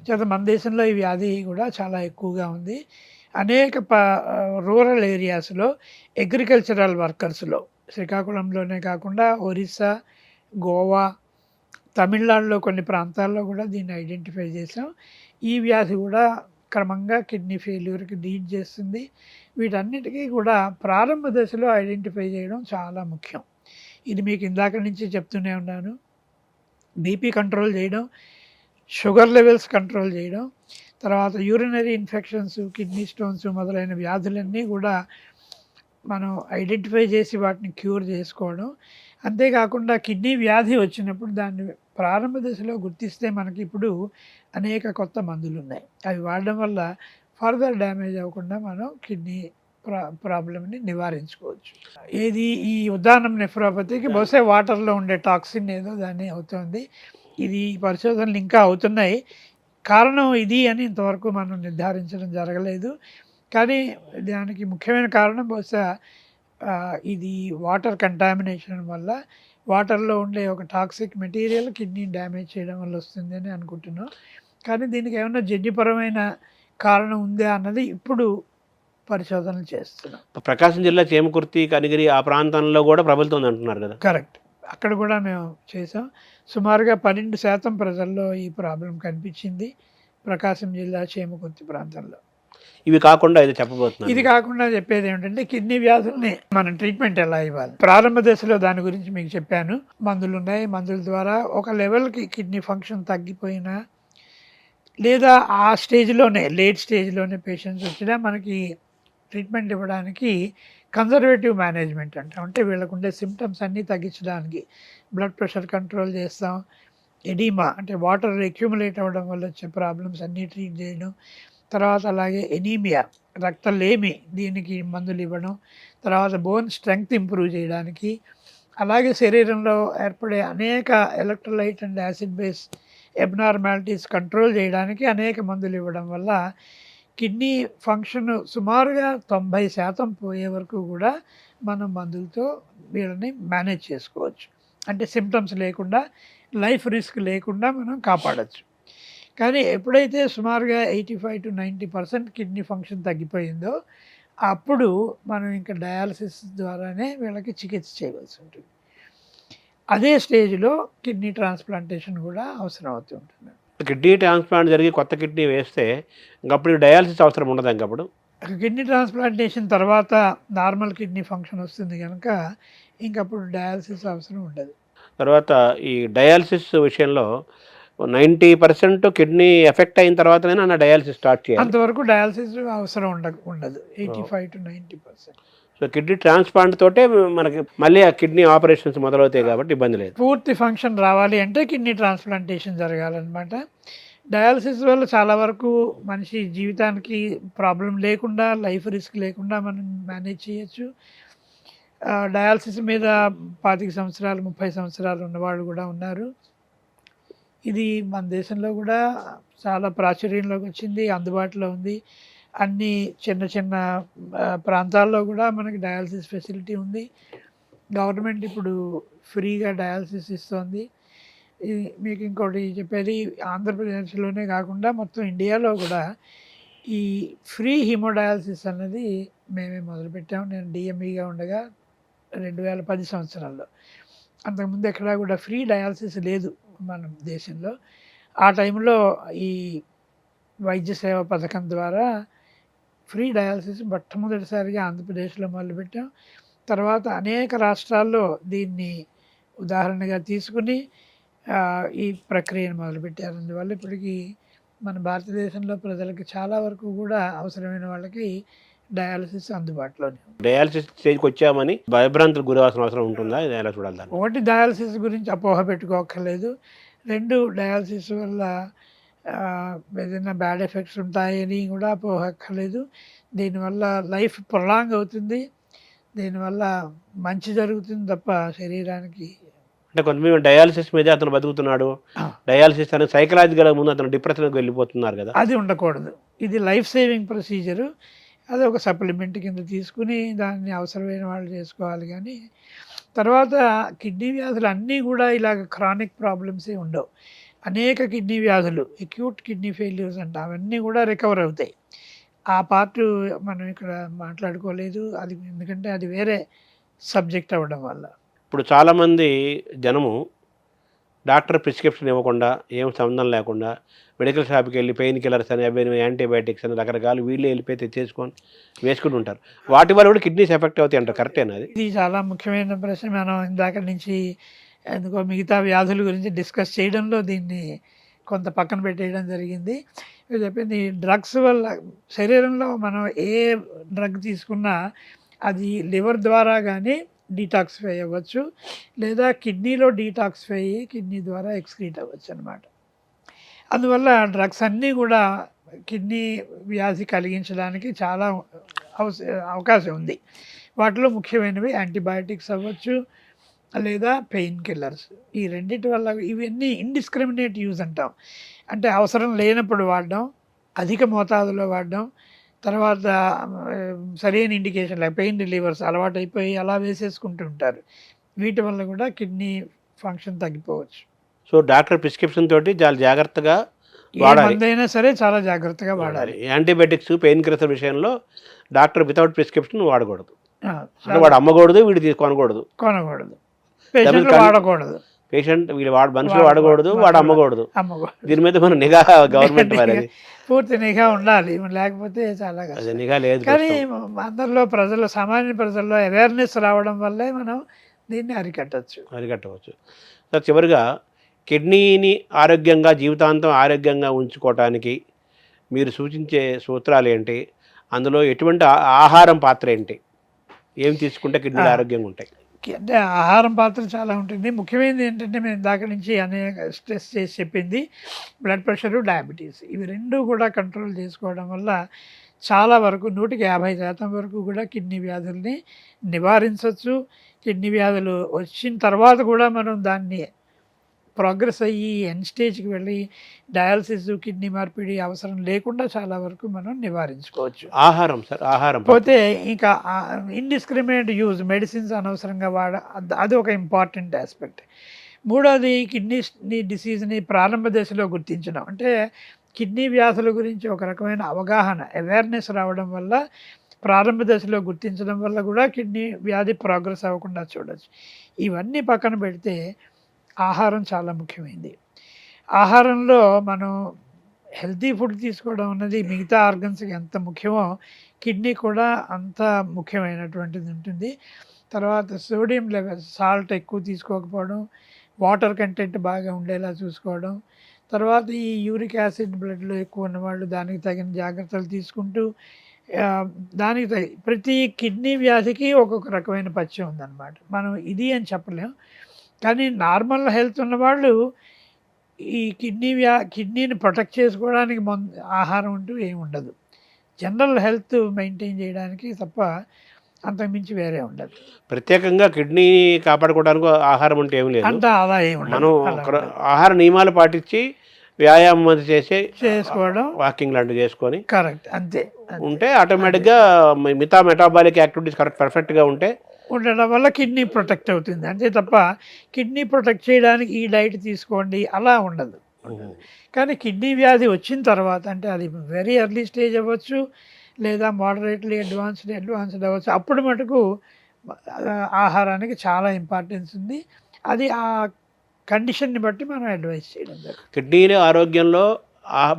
చేత మన దేశంలో ఈ వ్యాధి కూడా చాలా ఎక్కువగా ఉంది. అనేక రూరల్ ఏరియాస్లో అగ్రికల్చరల్ వర్కర్స్లో, శ్రీకాకుళంలోనే కాకుండా ఒరిస్సా, గోవా, తమిళనాడులో కొన్ని ప్రాంతాల్లో కూడా దీన్ని ఐడెంటిఫై చేసాం. ఈ వ్యాధి కూడా క్రమంగా కిడ్నీ ఫెయిల్యూర్కి లీడ్ చేస్తుంది. వీటన్నిటికీ కూడా ప్రారంభ దశలో ఐడెంటిఫై చేయడం చాలా ముఖ్యం. ఇది మీకు ఇందాక నుంచి చెప్తూనే ఉన్నాను. బీపీ కంట్రోల్ చేయడం, షుగర్ లెవెల్స్ కంట్రోల్ చేయడం, తర్వాత యూరినరీ ఇన్ఫెక్షన్స్, కిడ్నీ స్టోన్స్ మొదలైన వ్యాధులన్నీ కూడా మనం ఐడెంటిఫై చేసి వాటిని క్యూర్ చేసుకోవడం. అంతేకాకుండా కిడ్నీ వ్యాధి వచ్చినప్పుడు దాన్ని ప్రారంభ దశలో గుర్తిస్తే మనకి ఇప్పుడు అనేక కొత్త మందులు ఉన్నాయి. అవి వాడడం వల్ల ఫర్దర్ డ్యామేజ్ అవ్వకుండా మనం కిడ్నీ ప్రాబ్లమ్ని నివారించుకోవచ్చు. ఏది ఈ ఉద్దానం నెఫ్రోపతికి బహుశా వాటర్లో ఉండే టాక్సిన్ ఏదో దాన్ని అవుతుంది. ఇది పరిశోధనలు ఇంకా అవుతున్నాయి. కారణం ఇది అని ఇంతవరకు మనం నిర్ధారించడం జరగలేదు. కానీ దానికి ముఖ్యమైన కారణం బహుశా ఇది వాటర్ కంటామినేషన్ వల్ల, వాటర్లో ఉండే ఒక టాక్సిక్ మెటీరియల్ కిడ్నీ డ్యామేజ్ చేయడం వల్ల వస్తుంది అని అనుకుంటున్నాం. కానీ దీనికి ఏమైనా జన్యుపరమైన కారణం ఉందా అన్నది ఇప్పుడు పరిశోధనలు చేస్తున్నాం. ప్రకాశం జిల్లా చేమకుర్తి, కనిగిరి ఆ ప్రాంతంలో కూడా ప్రబలుతుంది అంటున్నారు కదా? కరెక్ట్. అక్కడ కూడా మేము చేసాం. సుమారుగా 12% ప్రజల్లో ఈ ప్రాబ్లం కనిపించింది ప్రకాశం జిల్లా చేమకుర్తి ప్రాంతంలో. ఇవి కాకుండా ఇది చెప్పబోతున్నాను. ఇది కాకుండా చెప్పేది ఏమిటంటే కిడ్నీ వ్యాధుల్ని మనం ట్రీట్మెంట్ ఎలా ఇవ్వాలి. ప్రారంభ దశలో దాని గురించి మీకు చెప్పాను. మందులు ఉన్నాయి. మందుల ద్వారా ఒక లెవెల్కి కిడ్నీ ఫంక్షన్ తగ్గిపోయినా, లేదా ఆ స్టేజ్లోనే లేట్ స్టేజ్లోనే పేషెంట్స్ వచ్చినా మనకి ట్రీట్మెంట్ ఇవ్వడానికి కన్జర్వేటివ్ మేనేజ్మెంట్ అంటాం. అంటే వీళ్ళకు ఉండే సిమ్టమ్స్ అన్నీ తగ్గించడానికి బ్లడ్ ప్రెషర్ కంట్రోల్ చేస్తాం. ఎడీమా అంటే వాటర్ అక్యూములేట్ అవ్వడం వల్ల వచ్చే ప్రాబ్లమ్స్ అన్నీ ట్రీట్ చేయడం. తర్వాత అలాగే ఎనీమియా, రక్తలేమి, దీనికి మందులు ఇవ్వడం. తర్వాత బోన్ స్ట్రెంగ్త్ ఇంప్రూవ్ చేయడానికి, అలాగే శరీరంలో ఏర్పడే అనేక electrolyte and acid base abnormalities control చేయడానికి అనేక మందులు ఇవ్వడం వల్ల కిడ్నీ ఫంక్షన్ సుమారుగా 90% పోయే వరకు కూడా మనం మందులతో వీళ్ళని మేనేజ్ చేసుకోవచ్చు. అంటే సిమ్టమ్స్ లేకుండా, లైఫ్ రిస్క్ లేకుండా మనం కాపాడచ్చు. కానీ ఎప్పుడైతే సుమారుగా 85 to 90% కిడ్నీ ఫంక్షన్ తగ్గిపోయిందో అప్పుడు మనం ఇంకా డయాలసిస్ ద్వారానే వీళ్ళకి చికిత్స చేయవలసి ఉంటుంది. అదే స్టేజ్లో కిడ్నీ ట్రాన్స్ప్లాంటేషన్ కూడా అవసరం అవుతుంటుంది. కిడ్నీ ట్రాన్స్ప్లాంట్ జరిగి కొత్త కిడ్నీ వేస్తే ఇంకప్పుడు డయాలసిస్ అవసరం ఉండదు. ఇంకప్పుడు కిడ్నీ ట్రాన్స్ప్లాంటేషన్ తర్వాత నార్మల్ కిడ్నీ ఫంక్షన్ వస్తుంది కనుక ఇంకప్పుడు డయాలసిస్ అవసరం ఉండదు. తర్వాత ఈ డయాలసిస్ విషయంలో 90% కిడ్నీ ఎఫెక్ట్ అయిన తర్వాతనే నా డయాలసిస్ స్టార్ట్ చేయాలి. అంతవరకు డయాలసిస్ అవసరం ఉండదు. 85 to 90%. సో కిడ్నీ ట్రాన్స్ప్లాంట్ తోటే మనకి మళ్ళీ ఆ కిడ్నీ ఆపరేషన్స్ మొదలవుతాయి కాబట్టి ఇబ్బంది లేదు. పూర్తి ఫంక్షన్ రావాలి అంటే కిడ్నీ ట్రాన్స్ప్లాంటేషన్ జరగాలన్నమాట. డయాలసిస్ వల్ల చాలా వరకు మనిషి జీవితానికి ప్రాబ్లం లేకుండా, లైఫ్ రిస్క్ లేకుండా మనం మేనేజ్ చేయొచ్చు. డయాలసిస్ మీద 25 సంవత్సరాలు 30 సంవత్సరాలు ఉన్నవాళ్ళు కూడా ఉన్నారు. ఇది మన దేశంలో కూడా చాలా ప్రాచుర్యంలోకి వచ్చింది, అందుబాటులో ఉంది. అన్ని చిన్న చిన్న ప్రాంతాల్లో కూడా మనకి డయాలసిస్ ఫెసిలిటీ ఉంది. గవర్నమెంట్ ఇప్పుడు ఫ్రీగా డయాలసిస్ ఇస్తుంది. మీకు ఇంకోటి చెప్పేది, ఆంధ్రప్రదేశ్లోనే కాకుండా మొత్తం ఇండియాలో కూడా ఈ ఫ్రీ హిమోడయాలసిస్ అన్నది మేమే మొదలుపెట్టాము. నేను డిఎంఈగా ఉండగా 2010 సంవత్సరాల్లో. అంతకుముందు ఎక్కడా కూడా ఫ్రీ డయాలసిస్ లేదు మన దేశంలో. ఆ టైంలో ఈ వైద్య సేవ పథకం ద్వారా ఫ్రీ డయాలసిస్ మొట్టమొదటిసారిగా ఆంధ్రప్రదేశ్లో మొదలుపెట్టాం. తర్వాత అనేక రాష్ట్రాల్లో దీన్ని ఉదాహరణగా తీసుకుని ఈ ప్రక్రియను మొదలుపెట్టారు. అందువల్ల ఇప్పటికీ మన భారతదేశంలో ప్రజలకి చాలా వరకు కూడా అవసరమైన వాళ్ళకి డయాలసిస్ అందుబాటులోనే. డయాలసిస్ స్టేజ్కి వచ్చామని భయభ్రాంతులకు గురవాల్సిన అవసరం ఉంటుందా? ఎలా చూడాలి? ఒకటి, డయాలసిస్ గురించి అపోహ పెట్టుకోక్కర్లేదు. 2, డయాలసిస్ వల్ల ఏదైనా బ్యాడ్ ఎఫెక్ట్స్ ఉంటాయని కూడా అపోహక్కర్లేదు. దీనివల్ల లైఫ్ ప్రొలాంగ్ అవుతుంది. దీనివల్ల మంచి జరుగుతుంది తప్ప శరీరానికి అంటే కొంతమంది డయాలసిస్ మీదే అతను బతుకుతున్నాడు, డయాలసిస్ అనేది సైకలాజికల్ ముందు అతను డిప్రెషన్కి వెళ్ళిపోతున్నారు కదా. అది ఉండకూడదు. ఇది లైఫ్ సేవింగ్ ప్రొసీజరు. అది ఒక సప్లిమెంట్ కింద తీసుకుని దాన్ని అవసరమైన వాళ్ళు చేసుకోవాలి. కానీ తర్వాత కిడ్నీ వ్యాధులు అన్నీ కూడా ఇలాగ క్రానిక్ ప్రాబ్లమ్సే ఉండవు. అనేక కిడ్నీ వ్యాధులు అక్యూట్ కిడ్నీ ఫెయిల్యూర్స్ అంట, అవన్నీ కూడా రికవర్ అవుతాయి. ఆ పార్ట్ మనం ఇక్కడ మాట్లాడుకోలేదు, అది ఎందుకంటే అది వేరే సబ్జెక్ట్ అవ్వడం వల్ల. ఇప్పుడు చాలామంది జనము డాక్టర్ ప్రిస్క్రిప్షన్ ఇవ్వకుండా, ఏం సంబంధం లేకుండా మెడికల్ షాప్కి వెళ్ళి పెయిన్ కిల్లర్స్ అని, అవి యాంటీబయాటిక్స్ అని రకరకాలు వీళ్ళే వెళ్ళిపోయి తెచ్చేసుకొని వేసుకుని ఉంటారు. వాటి వల్ల కూడా కిడ్నీస్ ఎఫెక్ట్ అవుతాయి అంటారు, కరెక్టేనా అది? ఇది చాలా ముఖ్యమైన ప్రశ్న. మనం ఇందాక నుంచి ఎందుకో మిగతా వ్యాధుల గురించి డిస్కస్ చేయడంలో దీన్ని కొంత పక్కన పెట్టేయడం జరిగింది. మీరు చెప్పింది డ్రగ్స్ వల్ల శరీరంలో మనం ఏ డ్రగ్ తీసుకున్నా అది లివర్ ద్వారా కానీ డీటాక్సిఫై అవ్వచ్చు, లేదా కిడ్నీలో డీటాక్సిఫై అయ్యి కిడ్నీ ద్వారా ఎక్స్క్రీట్ అవ్వచ్చు అనమాట. అందువల్ల డ్రగ్స్ అన్నీ కూడా కిడ్నీ వ్యాధి కలిగించడానికి చాలా అవకాశం ఉంది. వాటిలో ముఖ్యమైనవి యాంటీబయాటిక్స్ అవ్వచ్చు, లేదా పెయిన్ కిల్లర్స్. ఈ రెండింటి వల్ల ఇవన్నీ ఇండిస్క్రిమినేట్ యూజ్ అంటాం. అంటే అవసరం లేనప్పుడు వాడడం, అధిక మోతాదులో వాడడం, తర్వాత సరైన ఇండికేషన్ లేక పెయిన్ రిలీవర్స్ అలవాటు అయిపోయి అలా వేసేసుకుంటూ ఉంటారు. వీటి వల్ల కూడా కిడ్నీ ఫంక్షన్ తగ్గిపోవచ్చు. సో డాక్టర్ ప్రిస్క్రిప్షన్ తోటి చాలా జాగ్రత్తగా ఏ మందైనా సరే చాలా జాగ్రత్తగా వాడాలి. యాంటీబయాటిక్స్ పెయిన్ కిల్లర్ విషయంలో డాక్టర్ వితౌట్ ప్రిస్క్రిప్షన్ వాడకూడదు. అంటే చాలా వాడు అమ్మకూడదు, వీడు తీసుకొనకూడదు, కొనకూడదు, పేషెంట్లు వాడకూడదు, పేషెంట్ వీళ్ళు మనుషులు వాడకూడదు, వాడు అమ్మకూడదు. దీని మీద మన నిఘా గవర్నమెంట్ మరి అది పూర్తి నిఘా ఉండాలి, లేకపోతే చాలా అది కష్టం. నిఘా లేదు. కానీ అందరిలో ప్రజలు, సామాన్య ప్రజల్లో అవేర్నెస్ రావడం వల్లే మనం దీన్ని అరికట్టవచ్చు. సార్, చివరిగా కిడ్నీని ఆరోగ్యంగా జీవితాంతం ఆరోగ్యంగా ఉంచుకోవటానికి మీరు సూచించే సూత్రాలు ఏంటి? అందులో ఎటువంటి ఆహారం పాత్ర ఏంటి? ఏం తీసుకుంటే కిడ్నీలు ఆరోగ్యంగా ఉంటాయి? అంటే ఆహారం పాత్ర చాలా ఉంటుంది. ముఖ్యమైనది ఏంటంటే మేము దాకా నుంచి అనేక స్ట్రెస్ చేసి చెప్పింది బ్లడ్ ప్రెషరు, డయాబెటీస్. ఇవి రెండు కూడా కంట్రోల్ చేసుకోవడం వల్ల చాలా వరకు 150% వరకు కూడా కిడ్నీ వ్యాధుల్ని నివారించవచ్చు. కిడ్నీ వ్యాధులు వచ్చిన తర్వాత కూడా మనం దాన్ని ప్రోగ్రెస్ అయ్యి ఎండ్ స్టేజ్కి వెళ్ళి డయాలసిస్, కిడ్నీ మార్పిడి అవసరం లేకుండా చాలా వరకు మనం నివారించుకోవచ్చు. ఆహారం సార్, ఆహారం పోతే ఇంకా ఇండిస్క్రిమినేట్ యూజ్, మెడిసిన్స్ అనవసరంగా అది ఒక ఇంపార్టెంట్ ఆస్పెక్ట్. మూడోది కిడ్నీ డిసీజ్ని ప్రారంభ దశలో గుర్తించడం. అంటే కిడ్నీ వ్యాధుల గురించి ఒక రకమైన అవగాహన, అవేర్నెస్ రావడం వల్ల ప్రారంభ దశలో గుర్తించడం వల్ల కూడా కిడ్నీ వ్యాధి ప్రోగ్రెస్ అవ్వకుండా చూడవచ్చు. ఇవన్నీ పక్కన పెడితే ఆహారం చాలా ముఖ్యమైనది. ఆహారంలో మనం హెల్తీ ఫుడ్ తీసుకోవడం అన్నది మిగతా ఆర్గన్స్కి ఎంత ముఖ్యమో కిడ్నీ కూడా అంత ముఖ్యమైనటువంటిది ఉంటుంది. తర్వాత సోడియం లెవెల్స్, సాల్ట్ ఎక్కువ తీసుకోకపోవడం, వాటర్ కంటెంట్ బాగా ఉండేలా చూసుకోవడం, తర్వాత ఈ యూరిక్ యాసిడ్ బ్లడ్లో ఎక్కువ ఉన్నవాళ్ళు దానికి తగిన జాగ్రత్తలు తీసుకుంటూ, దానికి ప్రతి కిడ్నీ వ్యాధికి ఒక్కొక్క రకమైన పథ్యం ఉందన్నమాట. మనం ఇది అని చెప్పలేం. కానీ నార్మల్ హెల్త్ ఉన్నవాళ్ళు ఈ కిడ్నీని ప్రొటెక్ట్ చేసుకోవడానికి ఆహారం అంటూ ఏమి ఉండదు. జనరల్ హెల్త్ మెయింటైన్ చేయడానికి తప్ప అంతకుమించి వేరే ఉండదు. ప్రత్యేకంగా కిడ్నీ కాపాడుకోవడానికి ఆహారం అంటే ఏమి లేదు. అంతా అలా ఏమి ఉండదు. మనం ఆహార నియమాలు పాటించి వ్యాయామం అది చేసుకోవడం, వాకింగ్ లాంటివి చేసుకొని కరెక్ట్ అంతే ఉంటే ఆటోమేటిక్గా మిగతా మెటాబాలిక్ యాక్టివిటీస్ పర్ఫెక్ట్గా ఉండడం వల్ల కిడ్నీ ప్రొటెక్ట్ అవుతుంది. అంతే తప్ప కిడ్నీ ప్రొటెక్ట్ చేయడానికి ఈ డైట్ తీసుకోండి అలా ఉండదు. కానీ కిడ్నీ వ్యాధి వచ్చిన తర్వాత, అంటే అది వెరీ ఎర్లీ స్టేజ్ అవ్వచ్చు, లేదా మోడరేట్లీ అడ్వాన్స్డ్ అవ్వచ్చు, అప్పుడు మటుకు ఆహారానికి చాలా ఇంపార్టెన్స్ ఉంది. అది ఆ కండిషన్ని బట్టి మనం అడ్వైస్ చేయడం జరుగుతుంది. కిడ్నీల ఆరోగ్యంలో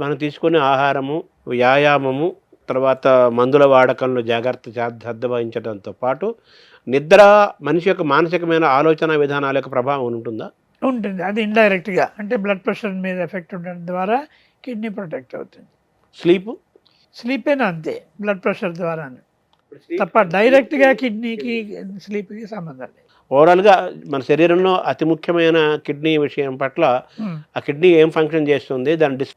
మనం తీసుకునే ఆహారము, వ్యాయామము, తర్వాత మందుల వాడకంలో శ్రద్ధ వహించడంతో పాటు నిద్ర మనిషి యొక్క మానసికమైన ఆలోచన విధానాల యొక్క ప్రభావం ఉంటుందా? ఉంటుంది. అది ఇండైరెక్ట్గా, అంటే బ్లడ్ ప్రెషర్ మీద ఎఫెక్ట్ ఉండడం ద్వారా కిడ్నీ ప్రొటెక్ట్ అవుతుంది. స్లీపేనా అంతే, బ్లడ్ ప్రెషర్ ద్వారా తప్ప డైరెక్ట్గా కిడ్నీకి స్లీప్కి సంబంధం లేదు. ఓవరాల్గా మన శరీరంలో అతి ముఖ్యమైన కిడ్నీ విషయం పట్ల ఉమ్, ఆ కిడ్నీ ఏం ఫంక్షన్ చేస్తుంది,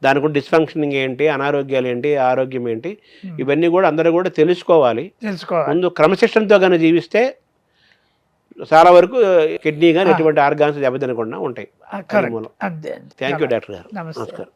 దానికి డిస్ఫంక్షనింగ్ ఏంటి, అనారోగ్యాలు ఏంటి, ఆరోగ్యం ఏంటి, ఇవన్నీ కూడా అందరూ కూడా తెలుసుకోవాలి. తెలుసుకోవాలి. ముందు క్రమశిక్షణతో కానీ జీవిస్తే చాలా వరకు కిడ్నీ కానీ ఎటువంటి ఆర్గాన్స్ దెబ్బతినకుండా ఉంటాయి. కరెక్ట్. అంతే అంతే. థ్యాంక్ యూ డాక్టర్ గారు. నమస్తే. నమస్కారం.